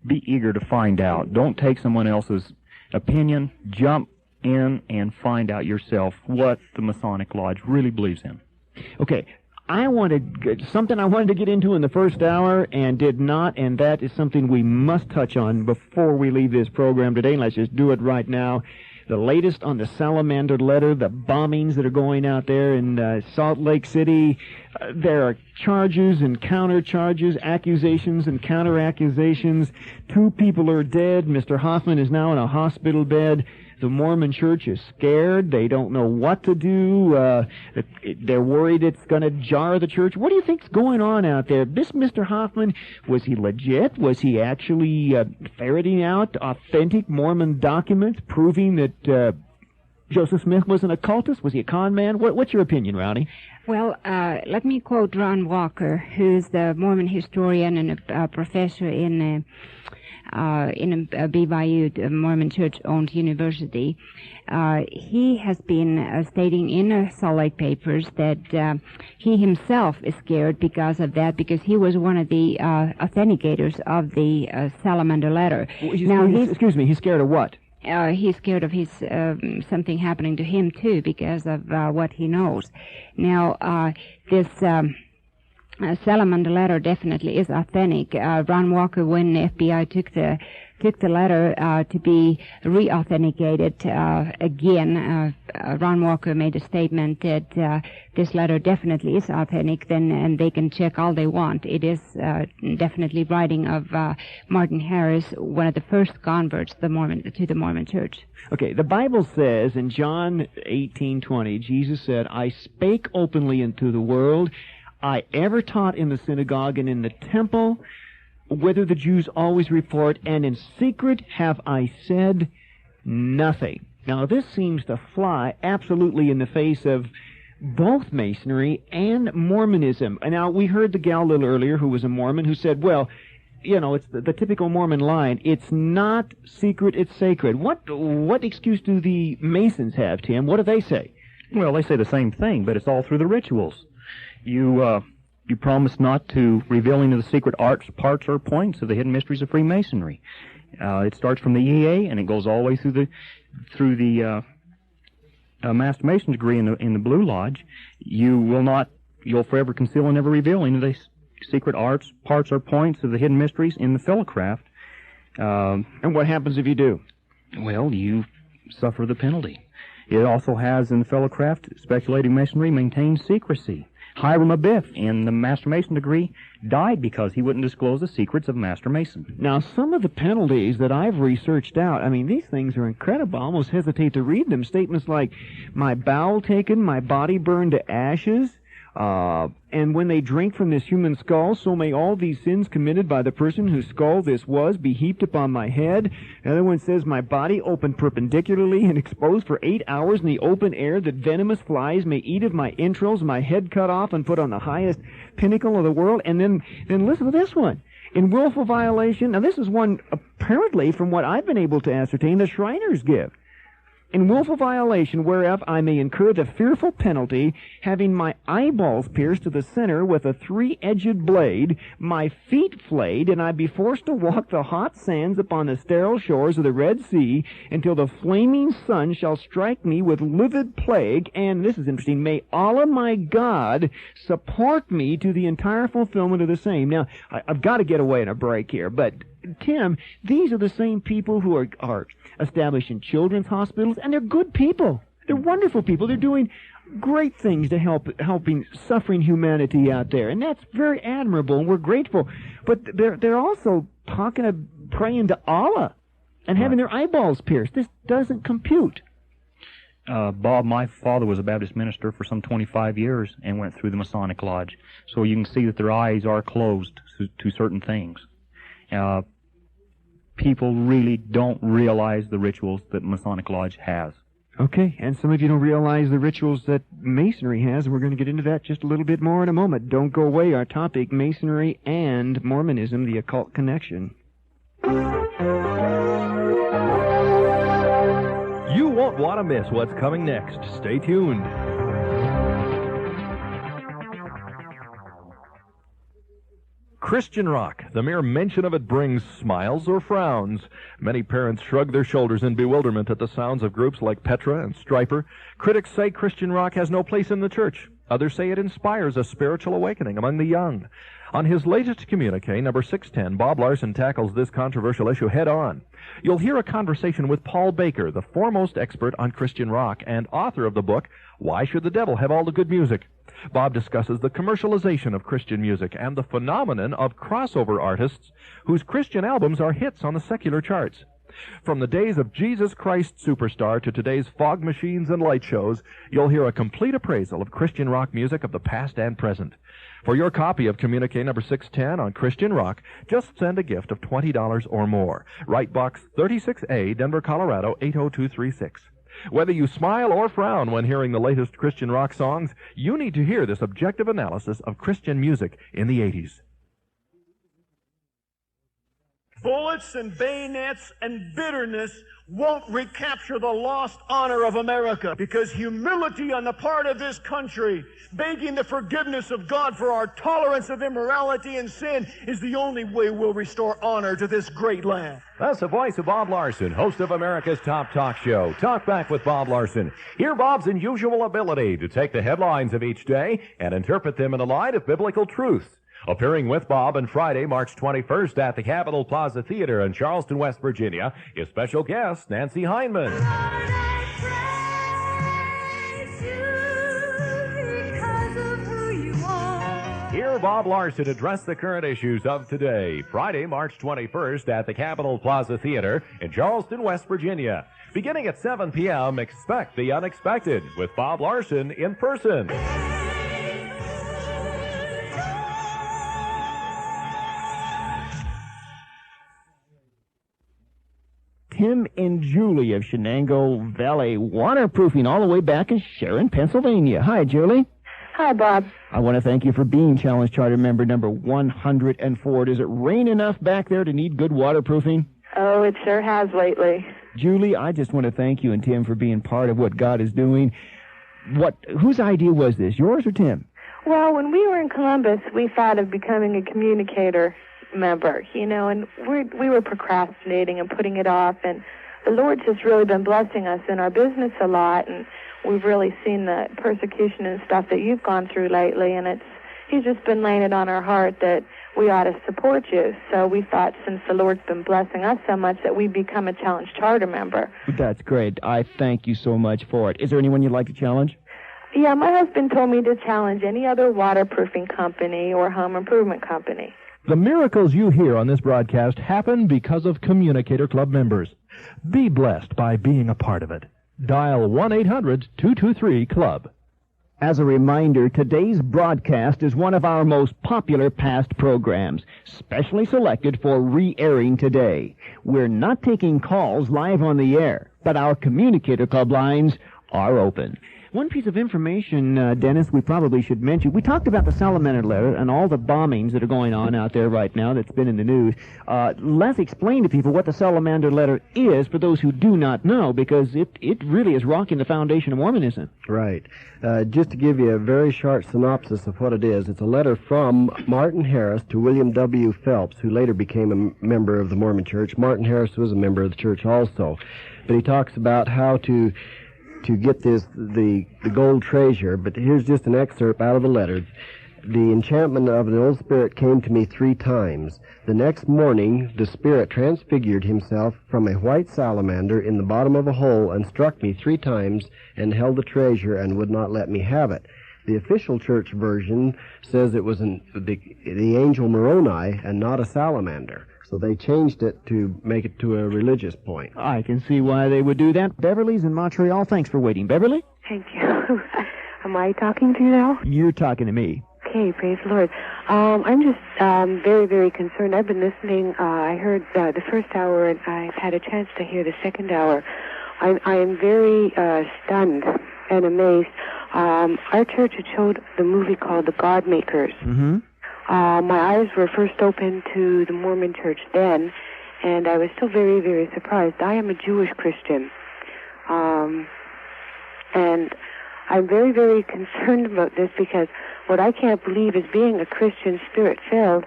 C: Be eager to find out. Don't take someone else's opinion. Jump in and find out yourself what the Masonic Lodge really believes in.
B: Okay, something I wanted to get into in the first hour and did not, and that is something we must touch on before we leave this program today. Let's just do it right now. The latest on the Salamander letter, the bombings that are going out there in Salt Lake City. There are charges and counter-charges, accusations and counter-accusations. 2 people are dead. Mr. Hoffman is now in a hospital bed. The Mormon Church is scared. They don't know what to do. They're worried it's going to jar the church. What do you think's going on out there? This Mr. Hoffman, was he legit? Was he actually ferreting out authentic Mormon documents proving that Joseph Smith was an occultist? Was he a con man? What's your opinion, Rowdy?
E: Well, let me quote Ron Walker, who's the Mormon historian and a professor in a BYU, Mormon Church-owned university. He has been stating in Salt Lake papers that he himself is scared because of that, because he was one of the authenticators of the Salamander letter.
B: Excuse me, he's scared of what?
E: He's scared of his something happening to him, too, because of what he knows. Now, this... Salamander letter definitely is authentic. Ron Walker, when the FBI took the letter to be re-authenticated again, Ron Walker made a statement that this letter definitely is authentic, and they can check all they want. It is definitely writing of Martin Harris, one of the first converts to the Mormon Church.
B: Okay, the Bible says in John 18:20, Jesus said, "I spake openly unto the world. I ever taught in the synagogue and in the temple, whether the Jews always report, and in secret have I said nothing." Now, this seems to fly absolutely in the face of both Masonry and Mormonism. And now, we heard the gal a little earlier who was a Mormon who said, well, it's the typical Mormon line. It's not secret, it's sacred. What excuse do the Masons have, Tim? What do they say?
C: Well, they say the same thing, but it's all through the rituals. You promise not to reveal any of the secret parts or points of the hidden mysteries of Freemasonry. It starts from the EA and it goes all the way through the Master Mason degree in the Blue Lodge. You'll forever conceal and never reveal any of the secret parts or points of the hidden mysteries in the Philocraft.
B: And what happens if you do?
C: Well, you suffer the penalty. It also has in the Philocraft, speculating Masonry maintains secrecy. Hiram Abiff in the Master Mason degree died because he wouldn't disclose the secrets of Master Mason.
B: Now, some of the penalties that I've researched out, I mean, these things are incredible. I almost hesitate to read them. Statements like, my bowel taken, my body burned to ashes, And when they drink from this human skull, so may all these sins committed by the person whose skull this was be heaped upon my head. Another one says, my body opened perpendicularly and exposed for 8 hours in the open air, that venomous flies may eat of my entrails, my head cut off and put on the highest pinnacle of the world. And then listen to this one. In willful violation, now this is one apparently from what I've been able to ascertain the Shriners give. In willful violation whereof I may incur the fearful penalty, having my eyeballs pierced to the center with a 3-edged blade, my feet flayed, and I be forced to walk the hot sands upon the sterile shores of the Red Sea, until the flaming sun shall strike me with livid plague, and, this is interesting, may Allah my God support me to the entire fulfillment of the same. Now, I've got to get away on a break here, but Tim, these are the same people who are establishing children's hospitals, and they're good people. They're wonderful people. They're doing great things to helping suffering humanity out there, and that's very admirable, and we're grateful. But they're also praying to Allah and having their eyeballs pierced. This doesn't compute.
C: Bob, my father was a Baptist minister for some 25 years and went through the Masonic Lodge, so you can see that their eyes are closed to certain things. People really don't realize the rituals that Masonic Lodge has.
B: Okay, and some of you don't realize the rituals that Masonry has, and we're going to get into that just a little bit more in a moment. Don't go away. Our topic, Masonry and Mormonism, the occult connection.
A: You won't want to miss what's coming next. Stay tuned. Christian rock. The mere mention of it brings smiles or frowns. Many parents shrug their shoulders in bewilderment at the sounds of groups like Petra and Stryper. Critics say Christian rock has no place in the church. Others say it inspires a spiritual awakening among the young. On his latest communique, number 610, Bob Larson tackles this controversial issue head-on. You'll hear a conversation with Paul Baker, the foremost expert on Christian rock and author of the book, Why Should the Devil Have All the Good Music? Bob discusses the commercialization of Christian music and the phenomenon of crossover artists whose Christian albums are hits on the secular charts. From the days of Jesus Christ Superstar to today's fog machines and light shows, you'll hear a complete appraisal of Christian rock music of the past and present. For your copy of communique number 610 on Christian rock, just send a gift of $20 or more. Write Box 36A, Denver, Colorado 80236. Whether you smile or frown when hearing the latest Christian rock songs, you need to hear this objective analysis of Christian music in the 80s.
H: Bullets and bayonets and bitterness won't recapture the lost honor of America, because humility on the part of this country, begging the forgiveness of God for our tolerance of immorality and sin, is the only way we'll restore honor to this great land.
I: That's the voice of Bob Larson, host of America's Top Talk Show, Talk Back with Bob Larson. Hear Bob's unusual ability to take the headlines of each day and interpret them in the light of biblical truth. Appearing with Bob on Friday, March 21st at the Capitol Plaza Theater in Charleston, West Virginia, is special guest Nancy Heineman. Hear Bob Larson address the current issues of today, Friday, March 21st at the Capitol Plaza Theater in Charleston, West Virginia. Beginning at 7 p.m., expect the unexpected with Bob Larson in person.
B: Tim and Julie of Shenango Valley Waterproofing, all the way back in Sharon, Pennsylvania. Hi, Julie.
G: Hi, Bob.
B: I want to thank you for being Challenge Charter member number 104. Does it rain enough back there to need good waterproofing?
G: Oh, it sure has lately.
B: Julie, I just want to thank you and Tim for being part of what God is doing. Whose idea was this, yours or Tim?
G: Well, when we were in Columbus, we thought of becoming a communicator member, and we were procrastinating and putting it off, and the Lord's just really been blessing us in our business a lot, and we've really seen the persecution and stuff that you've gone through lately, and He's just been laying it on our heart that we ought to support you. So we thought, since the Lord's been blessing us so much, that we'd become a Challenge Charter member.
B: That's great. I thank you so much for it. Is there anyone you'd like to challenge?
G: Yeah, my husband told me to challenge any other waterproofing company or home improvement company.
A: The miracles you hear on this broadcast happen because of Communicator Club members. Be blessed by being a part of it. Dial 1-800-223-CLUB.
B: As a reminder, today's broadcast is one of our most popular past programs, specially selected for re-airing today. We're not taking calls live on the air, but our communicator club lines are open. One piece of information, Dennis, we probably should mention. We talked about the salamander letter and all the bombings that are going on out there right now that's been in the news. Let's explain to people what the salamander letter is for those who do not know, because it really is rocking the foundation of Mormonism.
D: Right. Just to give you a very short synopsis of what it is, it's a letter from Martin Harris to William W. Phelps, who later became a member of the Mormon Church. Martin Harris was a member of the church also. But he talks about how to get the gold treasure, but here's just an excerpt out of the letter. The enchantment of an old spirit came to me 3 times. The next morning, the spirit transfigured himself from a white salamander in the bottom of a hole and struck me 3 times and held the treasure and would not let me have it. The official church version says it was the angel Moroni and not a salamander. So they changed it to make it to a religious point.
B: I can see why they would do that. Beverly's in Montreal. Thanks for waiting. Beverly?
O: Thank you. Am I talking to you now?
B: You're talking to me.
O: Okay, praise the Lord. I'm just very, very concerned. I've been listening. I heard the first hour, and I've had a chance to hear the second hour. I am very stunned and amazed. Our church had showed the movie called The God Makers.
B: Mm-hmm.
O: My eyes were first opened to the Mormon Church then, and I was still very, very surprised. I am a Jewish Christian, and I'm very, very concerned about this, because what I can't believe is, being a Christian, spirit-filled,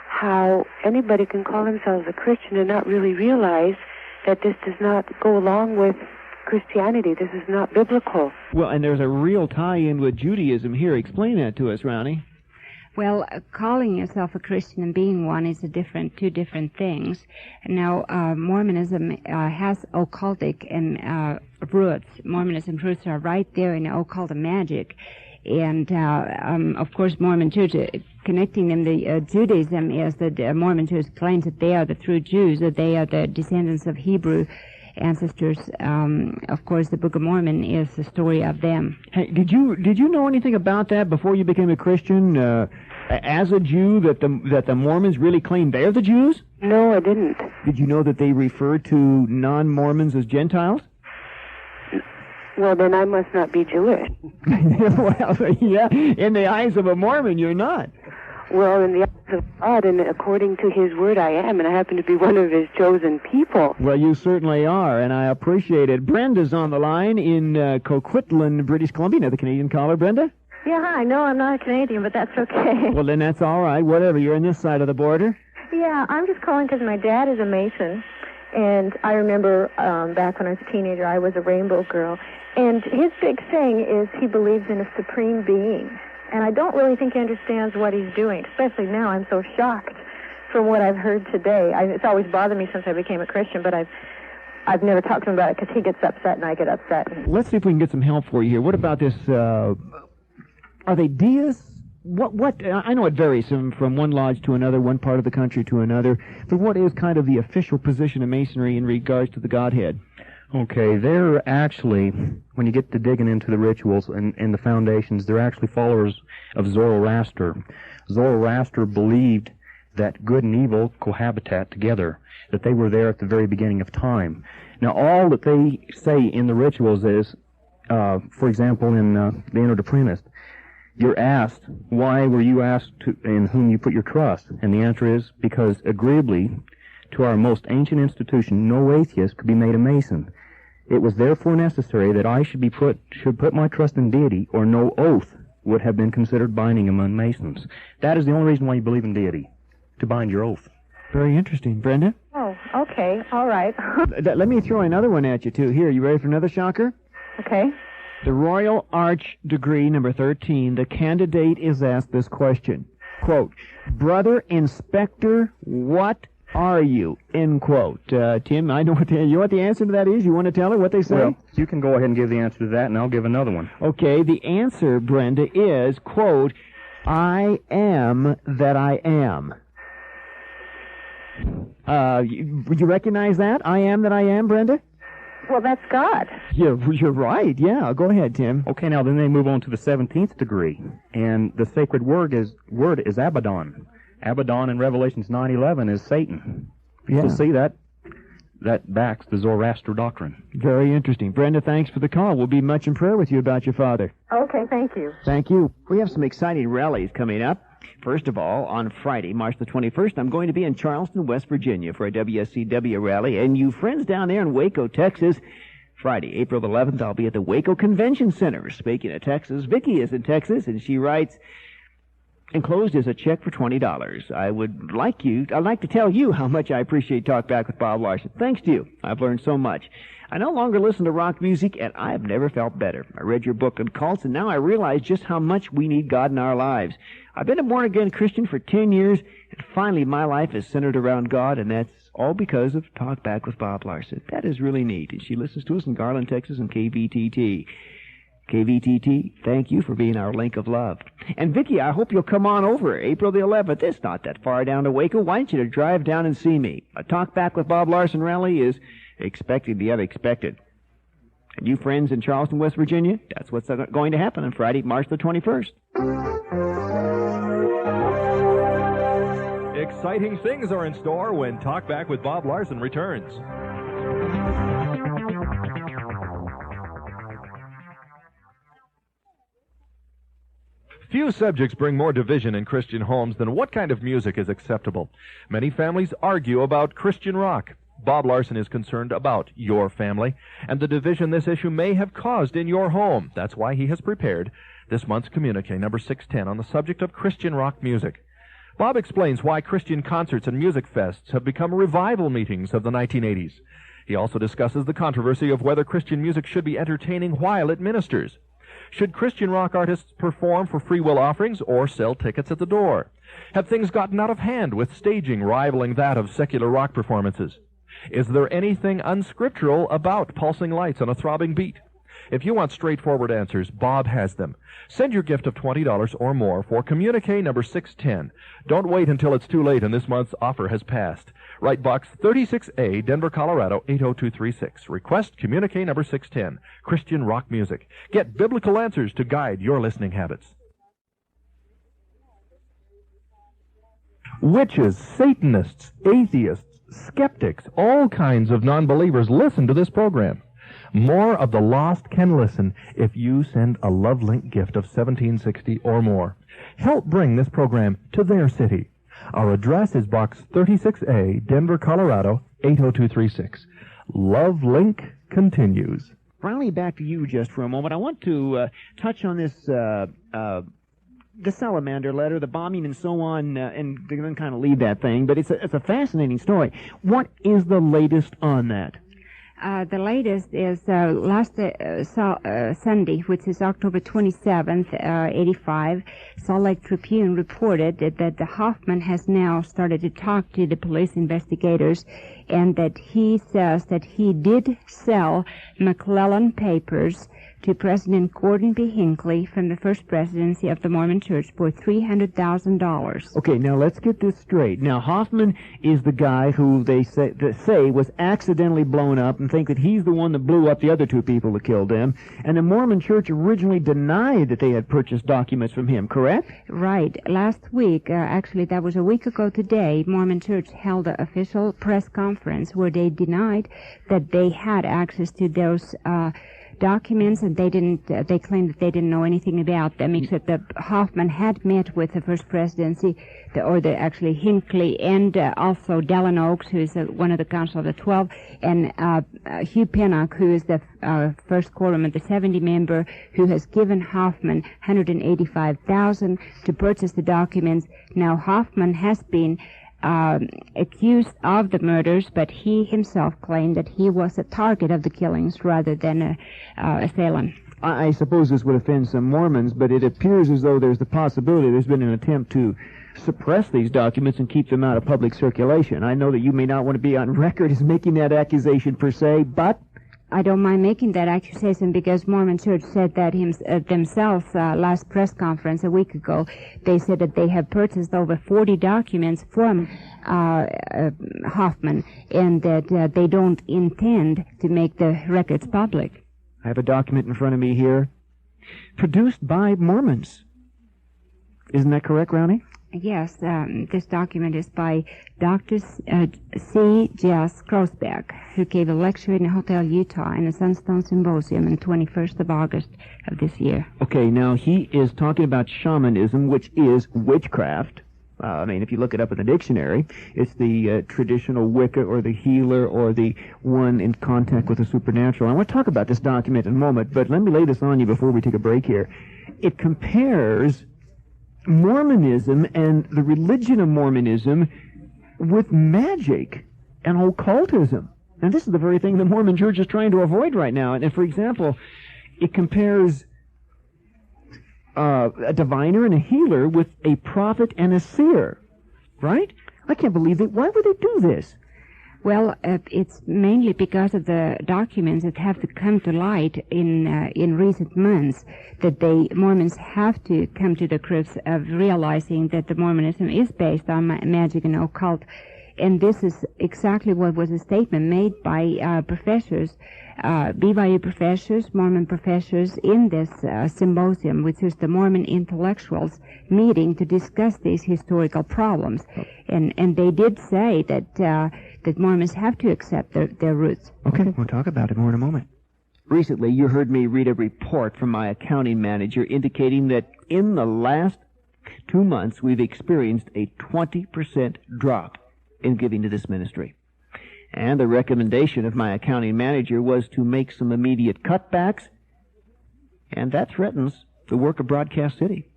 O: how anybody can call themselves a Christian and not really realize that this does not go along with Christianity. This is not biblical.
B: Well, and there's a real tie-in with Judaism here. Explain that to us, Ronnie.
E: Well, calling yourself a Christian and being one is two different things. Now, Mormonism has occultic and roots. Mormonism roots are right there in occult and magic. And, of course, Mormon Church, connecting them to Judaism, is that Mormon Church claims that they are the true Jews, that they are the descendants of Hebrew ancestors. Of course, the Book of Mormon is the story of them.
B: Hey, did you know anything about that before you became a Christian? As a Jew, that the Mormons really claim they're the Jews?
O: No, I didn't.
B: Did you know that they refer to non-Mormons as Gentiles?
O: Well, then I must not be Jewish.
B: Well, yeah, in the eyes of a Mormon, you're not.
O: Well, in the eyes of God, and according to His Word, I am, and I happen to be one of His chosen people.
B: Well, you certainly are, and I appreciate it. Brenda's on the line in Coquitlam, British Columbia. Another Canadian caller, Brenda?
P: Yeah, hi. No, I'm not a Canadian, but that's okay.
B: Well, then that's all right. Whatever. You're on this side of the border.
P: Yeah, I'm just calling because my dad is a Mason, and I remember back when I was a teenager, I was a rainbow girl, and his big thing is he believes in a supreme being. And I don't really think he understands what he's doing, especially now. I'm so shocked from what I've heard today. It's always bothered me since I became a Christian, but I've never talked to him about it because he gets upset and I get upset.
B: Let's see if we can get some help for you here. What about this, are they deists? What, I know it varies from one lodge to another, one part of the country to another, but what is kind of the official position of Masonry in regards to the Godhead?
C: Okay, they're actually, when you get to digging into the rituals and the foundations, they're actually followers of Zoroaster. Zoroaster believed that good and evil cohabitat together, that they were there at the very beginning of time. Now, all that they say in the rituals is, for example, in the Inner Deprenist, you're asked, why were you asked to, in whom you put your trust? And the answer is, because agreeably to our most ancient institution, no atheist could be made a Mason. It was therefore necessary that I should put my trust in deity, or no oath would have been considered binding among Masons. That is the only reason why you believe in deity, to bind your oath.
B: Very interesting. Brenda?
P: Oh, okay. All right.
B: Let me throw another one at you, too. Here, you ready for another shocker?
P: Okay.
B: The Royal Arch degree, number 13, the candidate is asked this question. Quote, Brother Inspector, what are you? End quote. Tim, I know what the answer to that is. You want to tell her what they say?
C: Well, you can go ahead and give the answer to that, and I'll give another one.
B: Okay, the answer, Brenda, is, quote, I am that I am. You recognize that? I am that I am, Brenda?
P: Well, that's God.
B: You're right. Yeah, go ahead, Tim.
C: Okay, now then they move on to the 17th degree, and the sacred word is Abaddon. Abaddon in Revelations 9:11 is Satan.
B: Yeah.
C: So see that backs the Zoroaster doctrine.
B: Very interesting. Brenda, thanks for the call. We'll be much in prayer with you about your father.
P: Okay, thank you.
B: Thank you. We have some exciting rallies coming up. First of all, on Friday, March the 21st, I'm going to be in Charleston, West Virginia for a WSCW rally. And you friends down there in Waco, Texas, Friday, April 11th, I'll be at the Waco Convention Center. Speaking of Texas, Vicki is in Texas, and she writes, enclosed is a check for $20. I'd like to tell you how much I appreciate Talk Back with Bob Larson. Thanks to you. I've learned so much. I no longer listen to rock music, and I have never felt better. I read your book, Occult, and now I realize just how much we need God in our lives. I've been a born-again Christian for 10 years, and finally my life is centered around God, and that's all because of Talk Back with Bob Larson. That is really neat. And she listens to us in Garland, Texas, and KVTT. KVTT, thank you for being our link of love. And Vicki, I hope you'll come on over April the 11th. It's not that far down to Waco. Why don't you drive down and see me? A Talk Back with Bob Larson rally is expecting the unexpected. And you friends in Charleston, West Virginia, that's what's going to happen on Friday, March the 21st.
A: Exciting things are in store when Talk Back with Bob Larson returns. Few subjects bring more division in Christian homes than what kind of music is acceptable. Many families argue about Christian rock. Bob Larson is concerned about your family and the division this issue may have caused in your home. That's why he has prepared this month's communique, number 610, on the subject of Christian rock music. Bob explains why Christian concerts and music fests have become revival meetings of the 1980s. He also discusses the controversy of whether Christian music should be entertaining while it ministers. Should Christian rock artists perform for free will offerings or sell tickets at the door? Have things gotten out of hand with staging rivaling that of secular rock performances? Is there anything unscriptural about pulsing lights on a throbbing beat? If you want straightforward answers, Bob has them. Send your gift of $20 or more for communique number 610. Don't wait until it's too late and this month's offer has passed. Write Box 36A, Denver, Colorado, 80236. Request communique number 610, Christian rock music. Get biblical answers to guide your listening habits. Witches, Satanists, atheists, skeptics, all kinds of non-believers listen to this program. More of the lost can listen if you send a Love Link gift of $17.60 or more. Help bring this program to their city. Our address is Box 36A, Denver, Colorado, 80236. Love Link continues.
B: Finally, back to you just for a moment. I want to touch on this, the salamander letter, the bombing and so on, and then kind of leave that thing. But it's a fascinating story. What is the latest on that?
E: The latest is last Sunday, which is October 27th, 85, Salt Lake Tribune reported that the Hoffman has now started to talk to the police investigators and that he says that he did sell McClellan papers to President Gordon B. Hinckley from the first presidency of the Mormon Church for $300,000.
B: Okay, now let's get this straight. Now, Hoffman is the guy who they say was accidentally blown up and think that he's the one that blew up the other two people that killed him. And the Mormon Church originally denied that they had purchased documents from him, correct?
E: Right. Last week, actually that was a week ago today, Mormon Church held an official press conference where they denied that they had access to those documents, and they claimed that they didn't know anything about them, except that Hoffman had met with the first presidency, actually Hinckley, and also Dallin Oaks, who is one of the Council of the 12, and Hugh Pennock, who is the first quorum of the 70 member, who has given Hoffman $185,000 to purchase the documents. Now, Hoffman has been accused of the murders, but he himself claimed that he was a target of the killings rather than a assailant.
B: I suppose this would offend some Mormons, but it appears as though there's the possibility there's been an attempt to suppress these documents and keep them out of public circulation. I know that you may not want to be on record as making that accusation per se, but
E: I don't mind making that accusation because Mormon Church said that themselves last press conference a week ago. They said that they have purchased over 40 documents from Hoffman and that they don't intend to make the records public.
B: I have a document in front of me here produced by Mormons. Isn't that correct, Ronnie?
E: Yes, this document is by Dr. C. J.S. Grossberg, who gave a lecture in Hotel Utah in the Sunstone Symposium on 21st of August of this year.
B: Okay, now he is talking about shamanism, which is witchcraft. If you look it up in the dictionary, it's the traditional Wicca or the healer or the one in contact with the supernatural. I want to talk about this document in a moment, but let me lay this on you before we take a break here. It compares Mormonism and the religion of Mormonism with magic and occultism. And this is the very thing the Mormon Church is trying to avoid right now. And for example, it compares a diviner and a healer with a prophet and a seer, right? I can't believe it. Why would they do this?
E: Well, it's mainly because of the documents that have to come to light in recent months, that Mormons have to come to the grips of realizing that the Mormonism is based on magic and occult. And this is exactly what was a statement made by professors, BYU professors, Mormon professors in this symposium, which is the Mormon intellectuals meeting to discuss these historical problems. And they did say that Mormons have to accept their roots.
B: Okay, we'll talk about it more in a moment. Recently, you heard me read a report from my accounting manager indicating that in the last 2 months, we've experienced a 20% drop in giving to this ministry. And the recommendation of my accounting manager was to make some immediate cutbacks, and that threatens the work of Broadcast City.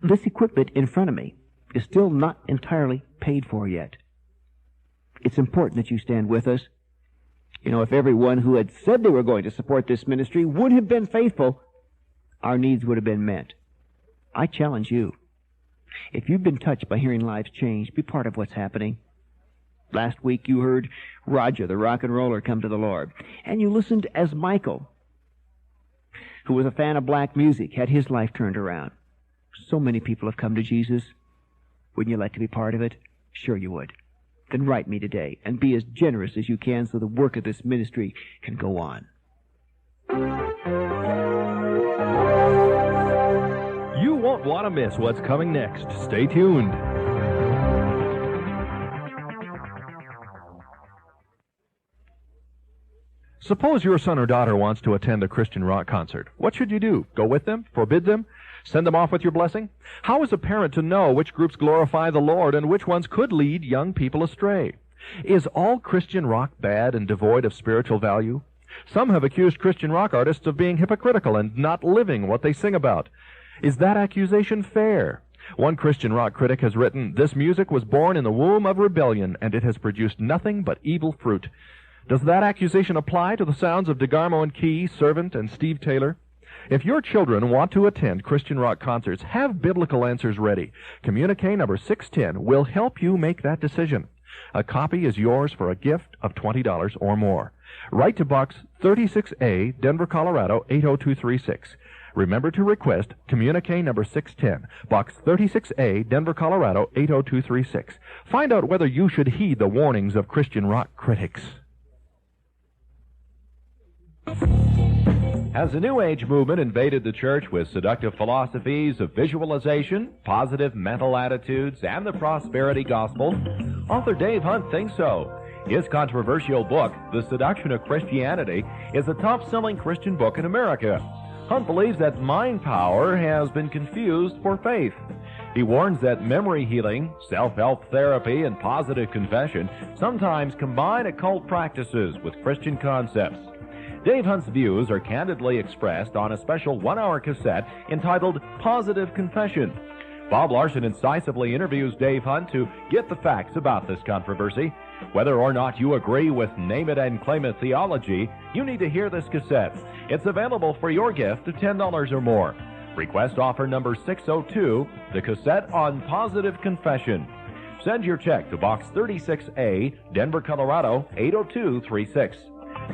B: This equipment in front of me is still not entirely paid for yet. It's important that you stand with us. You know, if everyone who had said they were going to support this ministry would have been faithful, our needs would have been met. I challenge you. If you've been touched by hearing lives change, be part of what's happening. Last week you heard Roger, the rock and roller, come to the Lord. And you listened as Michael, who was a fan of black music, had his life turned around. So many people have come to Jesus. Wouldn't you like to be part of it? Sure you would. Then write me today and be as generous as you can so the work of this ministry can go on.
A: You won't want to miss what's coming next. Stay tuned. Suppose your son or daughter wants to attend a Christian rock concert. What should you do? Go with them? Forbid them? Send them off with your blessing? How is a parent to know which groups glorify the Lord and which ones could lead young people astray? Is all Christian rock bad and devoid of spiritual value? Some have accused Christian rock artists of being hypocritical and not living what they sing about. Is that accusation fair? One Christian rock critic has written, "This music was born in the womb of rebellion, and it has produced nothing but evil fruit." Does that accusation apply to the sounds of DeGarmo and Key, Servant, and Steve Taylor? If your children want to attend Christian rock concerts, have biblical answers ready. Communique number 610 will help you make that decision. A copy is yours for a gift of $20 or more. Write to Box 36A, Denver, Colorado, 80236. Remember to request Communique number 610, Box 36A, Denver, Colorado, 80236. Find out whether you should heed the warnings of Christian rock critics.
I: Has the New Age movement invaded the church with seductive philosophies of visualization, positive mental attitudes, and the prosperity gospel? Author Dave Hunt thinks so. His controversial book, The Seduction of Christianity, is the top-selling Christian book in America. Hunt believes that mind power has been confused for faith. He warns that memory healing, self-help therapy, and positive confession sometimes combine occult practices with Christian concepts. Dave Hunt's views are candidly expressed on a special 1-hour cassette entitled Positive Confession. Bob Larson incisively interviews Dave Hunt to get the facts about this controversy. Whether or not you agree with Name It and Claim It theology, you need to hear this cassette. It's available for your gift of $10 or more. Request offer number 602, the cassette on Positive Confession. Send your check to Box 36A, Denver, Colorado, 80236.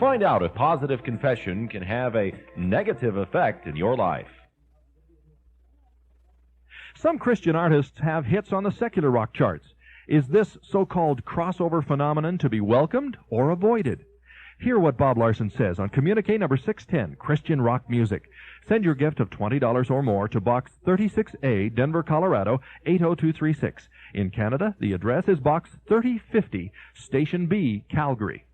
I: Find out if positive confession can have a negative effect in your life.
A: Some Christian artists have hits on the secular rock charts. Is this so-called crossover phenomenon to be welcomed or avoided? Hear what Bob Larson says on Communique number 610, Christian Rock Music. Send your gift of $20 or more to Box 36A, Denver, Colorado, 80236. In Canada, the address is Box 3050, Station B, Calgary.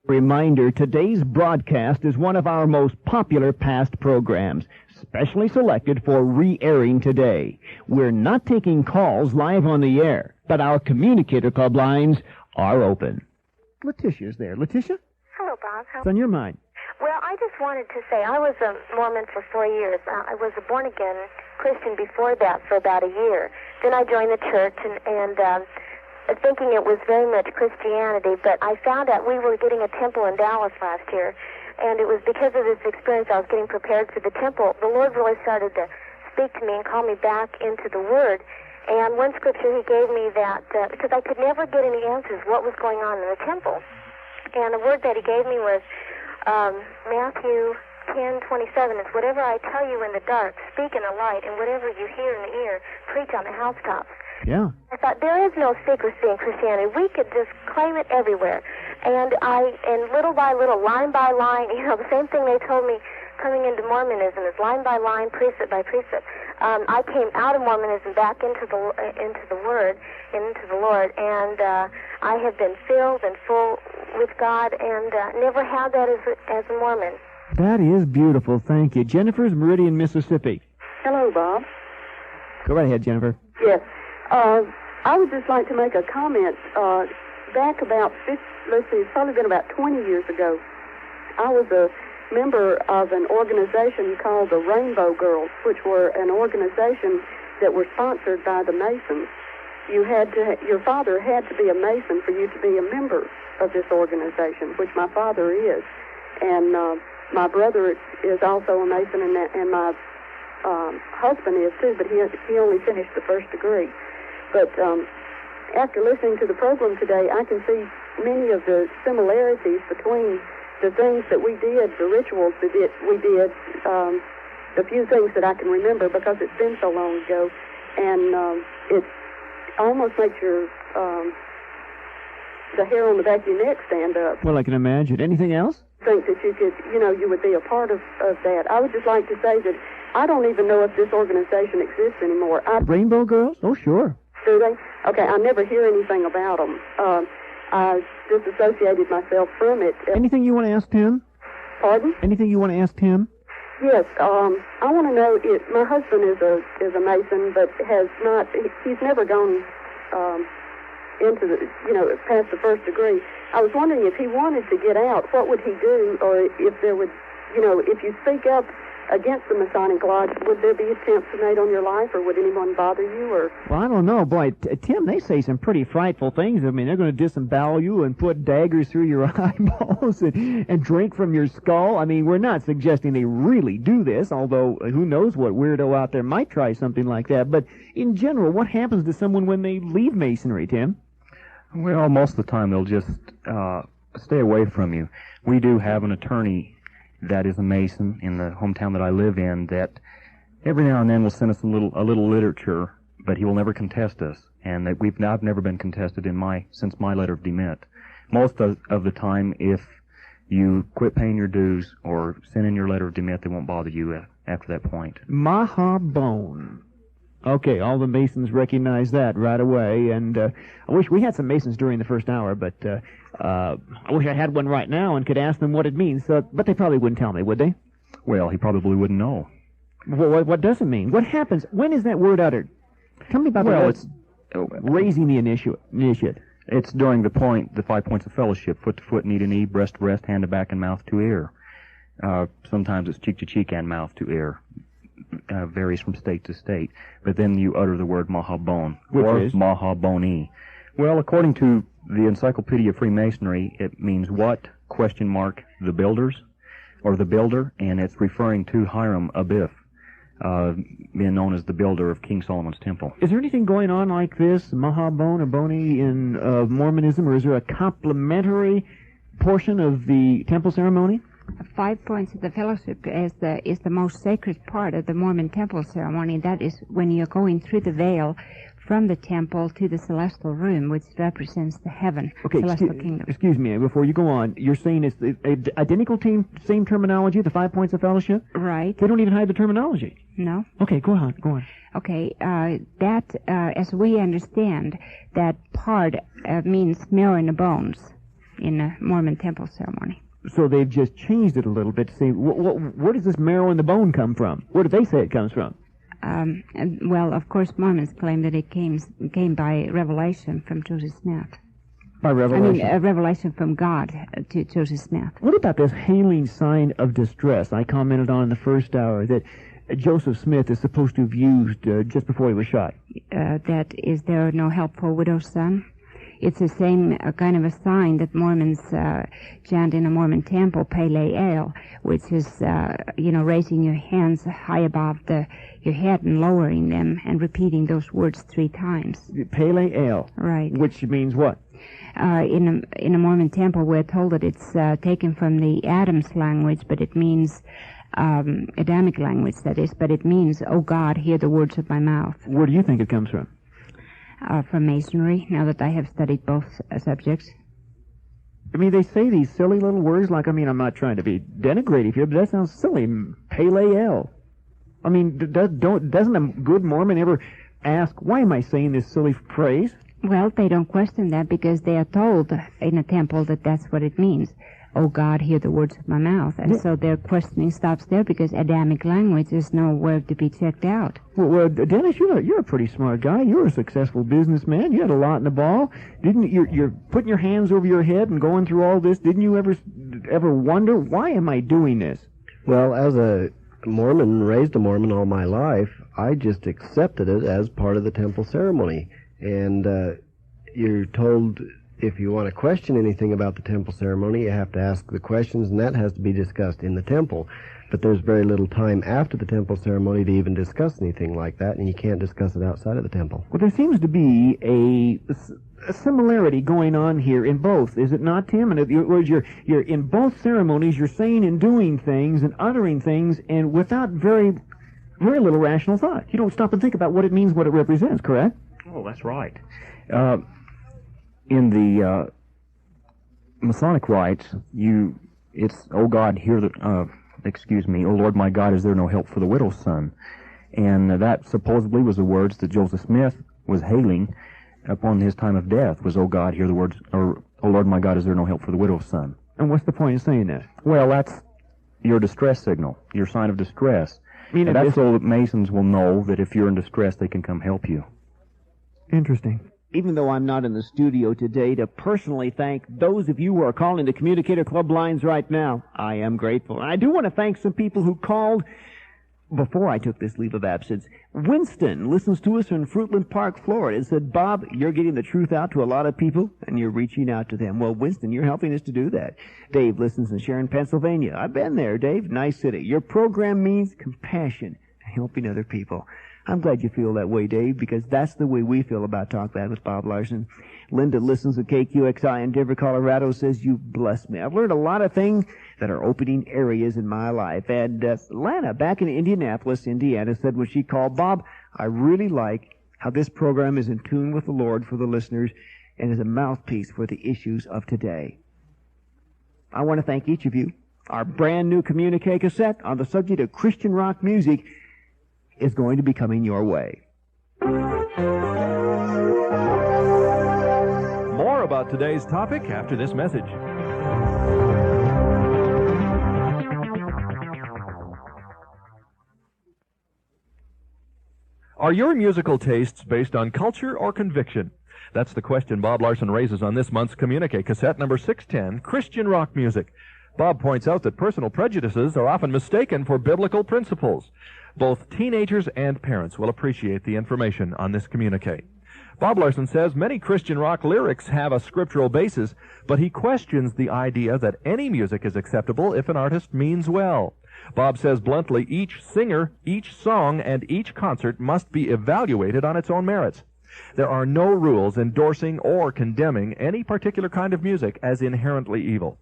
B: Reminder, today's broadcast is one of our most popular past programs, specially selected for re-airing today. We're not taking calls live on the air, but our Communicator Club lines are open. Letitia's there. Letitia?
Q: Hello, Bob.
B: What's on your mind?
Q: Well, I just wanted to say I was a Mormon for 4 years. I was a born-again Christian before that for about a year. Then I joined the church and thinking it was very much Christianity, but I found out we were getting a temple in Dallas last year, and it was because of this experience I was getting prepared for the temple. The Lord really started to speak to me and call me back into the Word. And one scripture He gave me that, because I could never get any answers what was going on in the temple. And the word that He gave me was Matthew 10:27. It's whatever I tell you in the dark, speak in the light, and whatever you hear in the ear, preach on the housetops.
B: Yeah.
Q: I thought there is no secrecy in Christianity. We could just claim it everywhere. And little by little, line by line, the same thing they told me coming into Mormonism is line by line, precept by precept. I came out of Mormonism back into the Word, into the Lord, and I have been filled and full with God, and never had that as a Mormon.
B: That is beautiful. Thank you. Jennifer's Meridian, Mississippi.
R: Hello, Bob.
B: Go right ahead, Jennifer.
R: Yes. I would just like to make a comment. Back about, it's probably been about 20 years ago, I was a member of an organization called the Rainbow Girls, which were an organization that were sponsored by the Masons. Your father had to be a Mason for you to be a member of this organization, which my father is. And my brother is also a Mason, and my husband is too, but he only finished the first degree. But after listening to the program today, I can see many of the similarities between the things that we did, the rituals that we did, the few things that I can remember because it's been so long ago, and it almost makes the hair on the back of your neck stand up.
B: Well, I can imagine. Anything else?
R: Think that you could, you would be a part of that. I would just like to say that I don't even know if this organization exists anymore.
B: Rainbow Girls? Oh, sure.
R: Do they? Okay, I never hear anything about them. I disassociated myself from it.
B: Anything you want to ask Tim?
R: Pardon?
B: Anything you want to ask Tim?
R: Yes, I want to know if my husband is a Mason, but has not. He's never gone into the past the first degree. I was wondering if he wanted to get out, what would he do, or if there would, if you speak up against the Masonic Lodge, would there be attempts made on your life, or would anyone bother you? Or
B: well, I don't know. Boy, Tim, they say some pretty frightful things. I mean, they're going to disembowel you and put daggers through your eyeballs and drink from your skull. I mean, we're not suggesting they really do this, although who knows what weirdo out there might try something like that. But in general, what happens to someone when they leave Masonry, Tim?
C: Well, most of the time they'll just stay away from you. We do have an attorney that is a Mason in the hometown that I live in that every now and then will send us a little literature, but he will never contest us, and that I've never been contested since my letter of demit. Most of the time, if you quit paying your dues or send in your letter of demit, they won't bother you after that point.
B: Mahabone. Okay, all the Masons recognize that right away, and I wish we had some Masons during the first hour, but I wish I had one right now and could ask them what it means, but they probably wouldn't tell me, would they?
C: Well, he probably wouldn't know.
B: Well, what does it mean? What happens? When is that word uttered? Tell me about raising the initiate.
C: It's during the 5 points of fellowship, foot to foot, knee to knee, breast to breast, hand to back, and mouth to ear. Sometimes it's cheek to cheek and mouth to ear. Varies from state to state. But then you utter the word Mahabone, or Mahaboni. Well, according to the Encyclopedia of Freemasonry, it means what? ? The builders, or the builder, and it's referring to Hiram Abiff, being known as the builder of King Solomon's Temple.
B: Is there anything going on like this, Mahabone or Boni, in Mormonism, or is there a complementary portion of the temple ceremony?
E: 5 points of the fellowship is the most sacred part of the Mormon temple ceremony. That is when you're going through the veil from the temple to the celestial room, which represents the heaven, celestial kingdom.
B: Excuse me, before you go on, you're saying it's the identical same terminology, the 5 points of fellowship?
E: Right.
B: They don't even hide the terminology.
E: No.
B: Okay, go on.
E: Okay, as we understand, that part means marrow in the bones in the Mormon temple ceremony.
B: So they've just changed it a little bit to say, where does this marrow in the bone come from? Where do they say it comes from?
E: Well, of course, Mormons claim that it came by revelation from Joseph Smith.
B: By revelation?
E: I mean, revelation from God to Joseph Smith.
B: What about this hailing sign of distress I commented on in the first hour that Joseph Smith is supposed to have used just before he was shot?
E: That is there no help for a widow's son? It's the same kind of a sign that Mormons chant in a Mormon temple, Pele El, which is, raising your hands high above your head and lowering them and repeating those words 3 times.
B: Pele El.
E: Right.
B: Which means what?
E: In a Mormon temple, we're told that it's taken from the Adam's language, but it means Adamic language, that is, but it means, "Oh God, hear the words of my mouth."
B: Where do you think it comes from?
E: From Masonry, now that I have studied both subjects.
B: I mean, they say these silly little words like, I'm not trying to be denigrative here, but that sounds silly. Pele El. I mean, doesn't a good Mormon ever ask, why am I saying this silly phrase?
E: Well, they don't question that because they are told in a temple that that's what it means. "Oh God, hear the words of my mouth." And so their questioning stops there because Adamic language is nowhere to be checked out.
B: Well, Dennis, you're a pretty smart guy. You're a successful businessman. You had a lot in the ball. Didn't you're putting your hands over your head and going through all this? Didn't you ever wonder, why am I doing this?
D: Well, as a Mormon, raised a Mormon all my life, I just accepted it as part of the temple ceremony. And you're told, if you want to question anything about the temple ceremony, you have to ask the questions, and that has to be discussed in the temple. But there's very little time after the temple ceremony to even discuss anything like that, and you can't discuss it outside of the temple.
B: Well, there seems to be a similarity going on here in both, is it not, Tim? And you're in both ceremonies, you're saying and doing things and uttering things, and without very, very little rational thought. You don't stop and think about what it means, what it represents, correct?
C: Oh, that's right. In the Masonic rites, it's, "Oh God, hear the, oh Lord my God, is there no help for the widow's son?" And that supposedly was the words that Joseph Smith was hailing upon his time of death, was, "Oh God, hear the words," or, "Oh Lord my God, is there no help for the widow's son?"
B: And what's the point of saying that?
C: Well, that's your distress signal, your sign of distress. And that's so that Masons will know that if you're in distress, they can come help you.
B: Interesting. Even though I'm not in the studio today to personally thank those of you who are calling the Communicator Club lines right now, I am grateful. And I do want to thank some people who called before I took this leave of absence. Winston listens to us in Fruitland Park, Florida, and said, "Bob, you're getting the truth out to a lot of people, and you're reaching out to them." Well, Winston, you're helping us to do that. Dave listens in Sharon, Pennsylvania. I've been there, Dave. Nice city. Your program means compassion, helping other people. I'm glad you feel that way, Dave, because that's the way we feel about Talk Back with Bob Larson. Linda listens at KQXI in Denver, Colorado, says, "You bless me. I've learned a lot of things that are opening areas in my life." And Lana, back in Indianapolis, Indiana, said what she called, "Bob, I really like how this program is in tune with the Lord for the listeners and is a mouthpiece for the issues of today." I want to thank each of you. Our brand new communique cassette on the subject of Christian rock music is going to be coming your way.
A: More about today's topic after this message. Are your musical tastes based on culture or conviction? That's the question Bob Larson raises on this month's communique cassette number 610, Christian Rock Music. Bob points out that personal prejudices are often mistaken for biblical principles. Both teenagers and parents will appreciate the information on this communique. Bob Larson says many Christian rock lyrics have a scriptural basis, but he questions the idea that any music is acceptable if an artist means well. Bob says bluntly, each singer, each song, and each concert must be evaluated on its own merits. There are no rules endorsing or condemning any particular kind of music as inherently evil.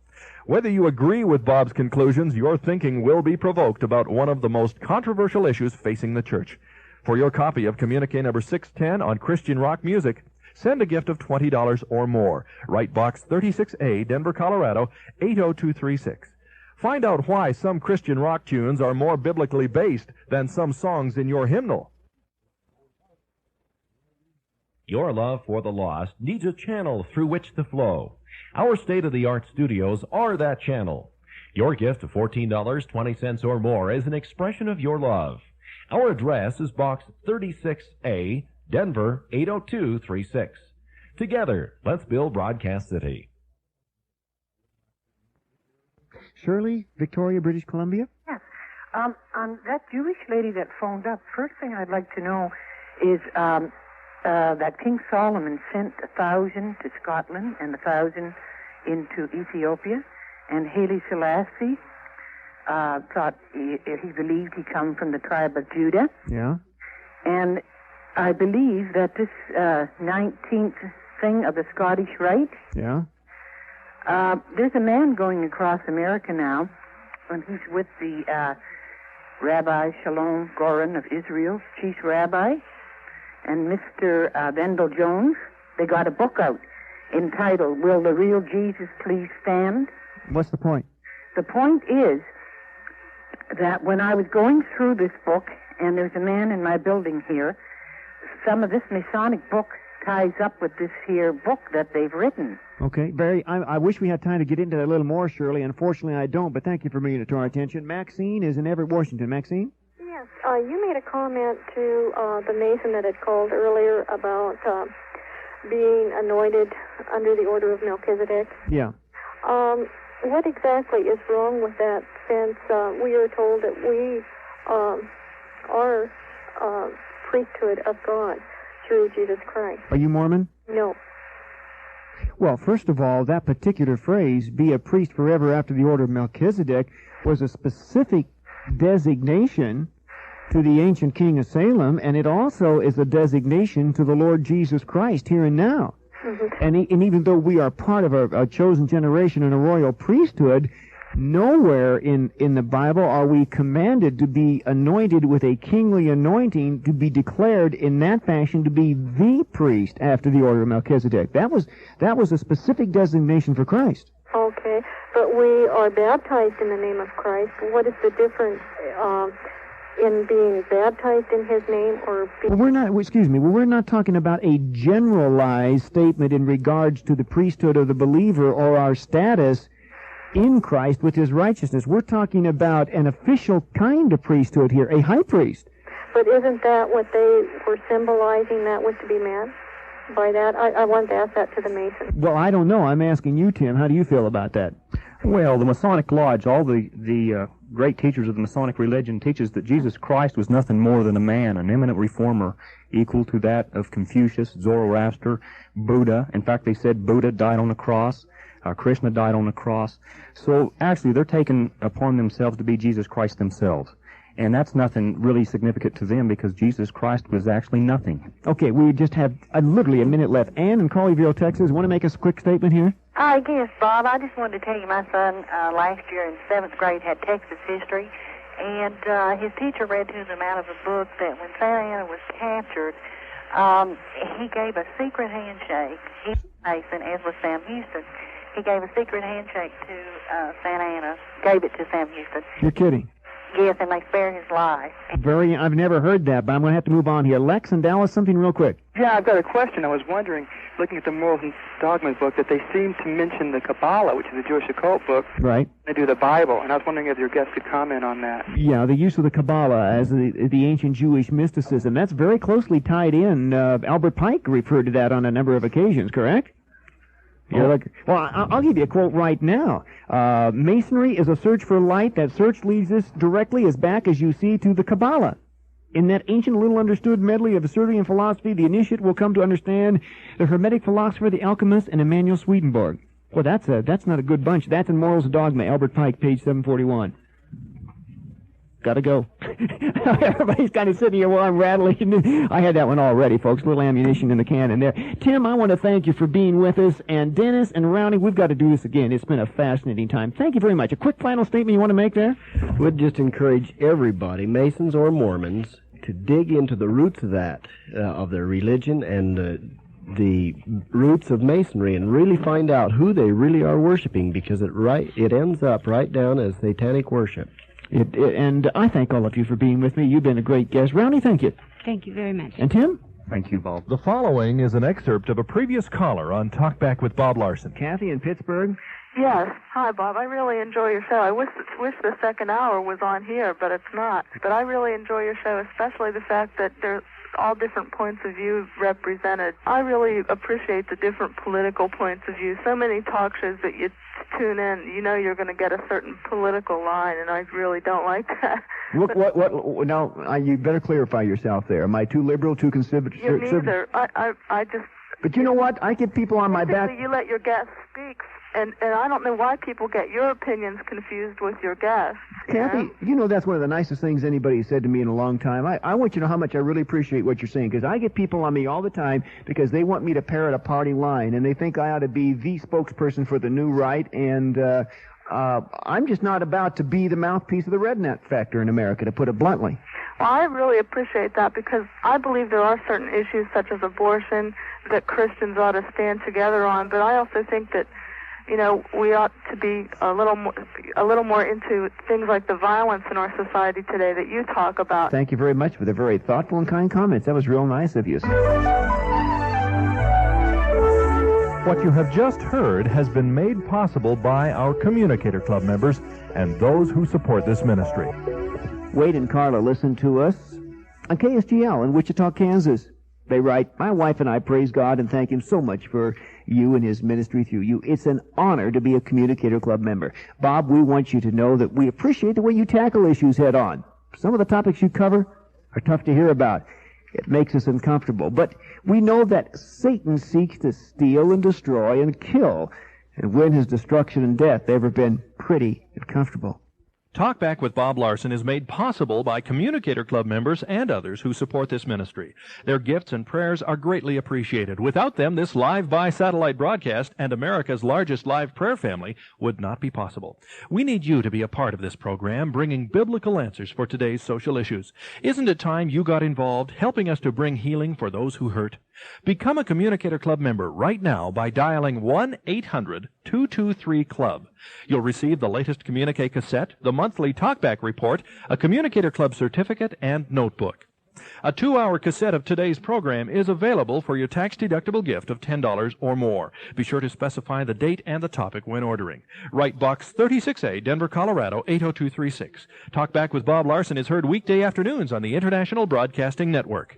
A: Whether you agree with Bob's conclusions, your thinking will be provoked about one of the most controversial issues facing the church. For your copy of Communique number 610 on Christian rock music, send a gift of $20 or more. Write Box 36A, Denver, Colorado, 80236. Find out why some Christian rock tunes are more biblically based than some songs in your hymnal.
I: Your love for the lost needs a channel through which to flow. Our state-of-the-art studios are that channel. Your gift of $14.20 or more is an expression of your love. Our address is Box 36A, Denver, 80236. Together, let's build Broadcast City.
B: Shirley, Victoria, British Columbia?
S: Yes. On that Jewish lady that phoned up, first thing I'd like to know is that King Solomon sent 1,000 to Scotland and 1,000 into Ethiopia, and Haile Selassie thought he believed he come from the tribe of Judah.
B: Yeah.
S: And I believe that this 19th thing of the Scottish Rite,
B: Yeah.
S: there's a man going across America now, and he's with the Rabbi Shalom Goren of Israel, chief rabbi, and Mr. Vendel Jones. They got a book out entitled, Will the Real Jesus Please Stand?
B: What's the point?
S: The point is that when I was going through this book, and there's a man in my building here, some of this Masonic book ties up with this here book that they've written.
B: Okay, Barry, I wish we had time to get into that a little more, Shirley. Unfortunately, I don't, but thank you for bringing it to our attention. Maxine is in Everett, Washington. Maxine?
T: Yes, you made a comment to the Mason that had called earlier about being anointed under the order of Melchizedek.
B: Yeah.
T: What exactly is wrong with that, since we are told that we are priesthood of God through Jesus Christ?
B: Are you Mormon?
T: No.
B: Well, first of all, that particular phrase, be a priest forever after the order of Melchizedek, was a specific designation to the ancient king of Salem, and it also is a designation to the Lord Jesus Christ here and now. Mm-hmm. And even though we are part of a chosen generation and a royal priesthood, nowhere in the Bible are we commanded to be anointed with a kingly anointing, to be declared in that fashion to be the priest after the order of Melchizedek. That was a specific designation for Christ.
T: Okay, but we are baptized in the name of Christ. What is the difference in being baptized in his name or being...
B: Well, we're not talking about a generalized statement in regards to the priesthood of the believer or our status in Christ with his righteousness. We're talking about an official kind of priesthood here, a high priest.
T: But isn't that what they were symbolizing that was to be meant by that? I wanted to ask that to the Mason.
B: Well, I don't know. I'm asking you, Tim. How do you feel about that?
C: Well, the Masonic Lodge, all the great teachers of the Masonic religion teaches that Jesus Christ was nothing more than a man, an eminent reformer, equal to that of Confucius, Zoroaster, Buddha. In fact, they said Buddha died on the cross. Krishna died on the cross. So actually, they're taking upon themselves to be Jesus Christ themselves. And that's nothing really significant to them because Jesus Christ was actually nothing.
B: Okay, we just have literally a minute left. Ann in Colleyville, Texas, want to make a quick statement here?
U: Yes, Bob. I just wanted to tell you my son last year in 7th grade had Texas history, and his teacher read to him out of a book that when Santa Anna was captured, he gave a secret handshake. He was Mason, as was Sam Houston. He gave a secret handshake to Santa Anna, gave it to Sam Houston.
B: You're kidding.
U: Yes, and they spared his life.
B: I've never heard that, but I'm going to have to move on here. Lex and Dallas, something real quick.
V: Yeah, I've got a question. I was wondering, looking at the Morals and Dogmas book, that they seem to mention the Kabbalah, which is a Jewish occult book.
B: Right.
V: They do the Bible, and I was wondering if your guest could comment on that.
B: Yeah, the use of the Kabbalah as the ancient Jewish mysticism. That's very closely tied in. Albert Pike referred to that on a number of occasions, correct? Well, I'll give you a quote right now. Masonry is a search for light. That search leads us directly as back as you see to the Kabbalah. In that ancient little understood medley of Assyrian philosophy, the initiate will come to understand the Hermetic philosopher, the alchemist, and Emanuel Swedenborg. Well, that's not a good bunch. That's in Morals and Dogma, Albert Pike, page 741. Gotta go. Everybody's kind of sitting here while I'm rattling. I had that one already, folks. A little ammunition in the cannon there. Tim, I want to thank you for being with us. And Dennis and Rowney, we've got to do this again. It's been a fascinating time. Thank you very much. A quick final statement you want to make there?
D: Would just encourage everybody, Masons or Mormons, to dig into the roots of that, of their religion and the roots of Masonry, and really find out who they really are worshiping, because it ends up right down as satanic worship.
B: And I thank all of you for being with me. You've been a great guest. Rowney, thank you.
E: Thank you very much.
B: And Tim?
C: Thank you, Bob.
A: The following is an excerpt of a previous caller on Talkback with Bob Larson.
B: Kathy in Pittsburgh?
F: Yes. Hi, Bob. I really enjoy your show. I wish the second hour was on here, but it's not. But I really enjoy your show, especially the fact that there's all different points of view represented. I really appreciate the different political points of view. So many talk shows that you tune in, you know you're going to get a certain political line, and I really don't like that.
B: Look, now, you better clarify yourself there. Am I too liberal, too conservative?
F: Neither. I just...
B: But you know what? I get people on my back...
F: You let your guests speak, and I don't know why people get your opinions confused with your guests.
B: Kathy, you know that's one of the nicest things anybody has said to me in a long time. I want you to know how much I really appreciate what you're saying, because I get people on me all the time because they want me to parrot a party line, and they think I ought to be the spokesperson for the new right, and I'm just not about to be the mouthpiece of the redneck factor in America, to put it bluntly.
F: Well, I really appreciate that, because I believe there are certain issues such as abortion that Christians ought to stand together on, but I also think that, you know, we ought to be a little more into things like the violence in our society today that you talk about.
B: Thank you very much for the very thoughtful and kind comments. That was real nice of you.
A: What you have just heard has been made possible by our Communicator Club members and those who support this ministry.
B: Wade and Carla listen to us on KSGL in Wichita, Kansas. They write, "My wife and I praise God and thank Him so much for you and His ministry through you. It's an honor to be a Communicator Club member. Bob, we want you to know that we appreciate the way you tackle issues head on. Some of the topics you cover are tough to hear about. It makes us uncomfortable. But we know that Satan seeks to steal and destroy and kill. And when his destruction and death ever been pretty and comfortable?"
A: Talkback with Bob Larson is made possible by Communicator Club members and others who support this ministry. Their gifts and prayers are greatly appreciated. Without them, this live by satellite broadcast and America's largest live prayer family would not be possible. We need you to be a part of this program, bringing biblical answers for today's social issues. Isn't it time you got involved, helping us to bring healing for those who hurt? Become a Communicator Club member right now by dialing 1-800-223-CLUB. You'll receive the latest Communique cassette, the monthly Talkback report, a Communicator Club certificate, and notebook. A 2-hour cassette of today's program is available for your tax-deductible gift of $10 or more. Be sure to specify the date and the topic when ordering. Write Box 36A, Denver, Colorado, 80236. Talkback with Bob Larson is heard weekday afternoons on the International Broadcasting Network.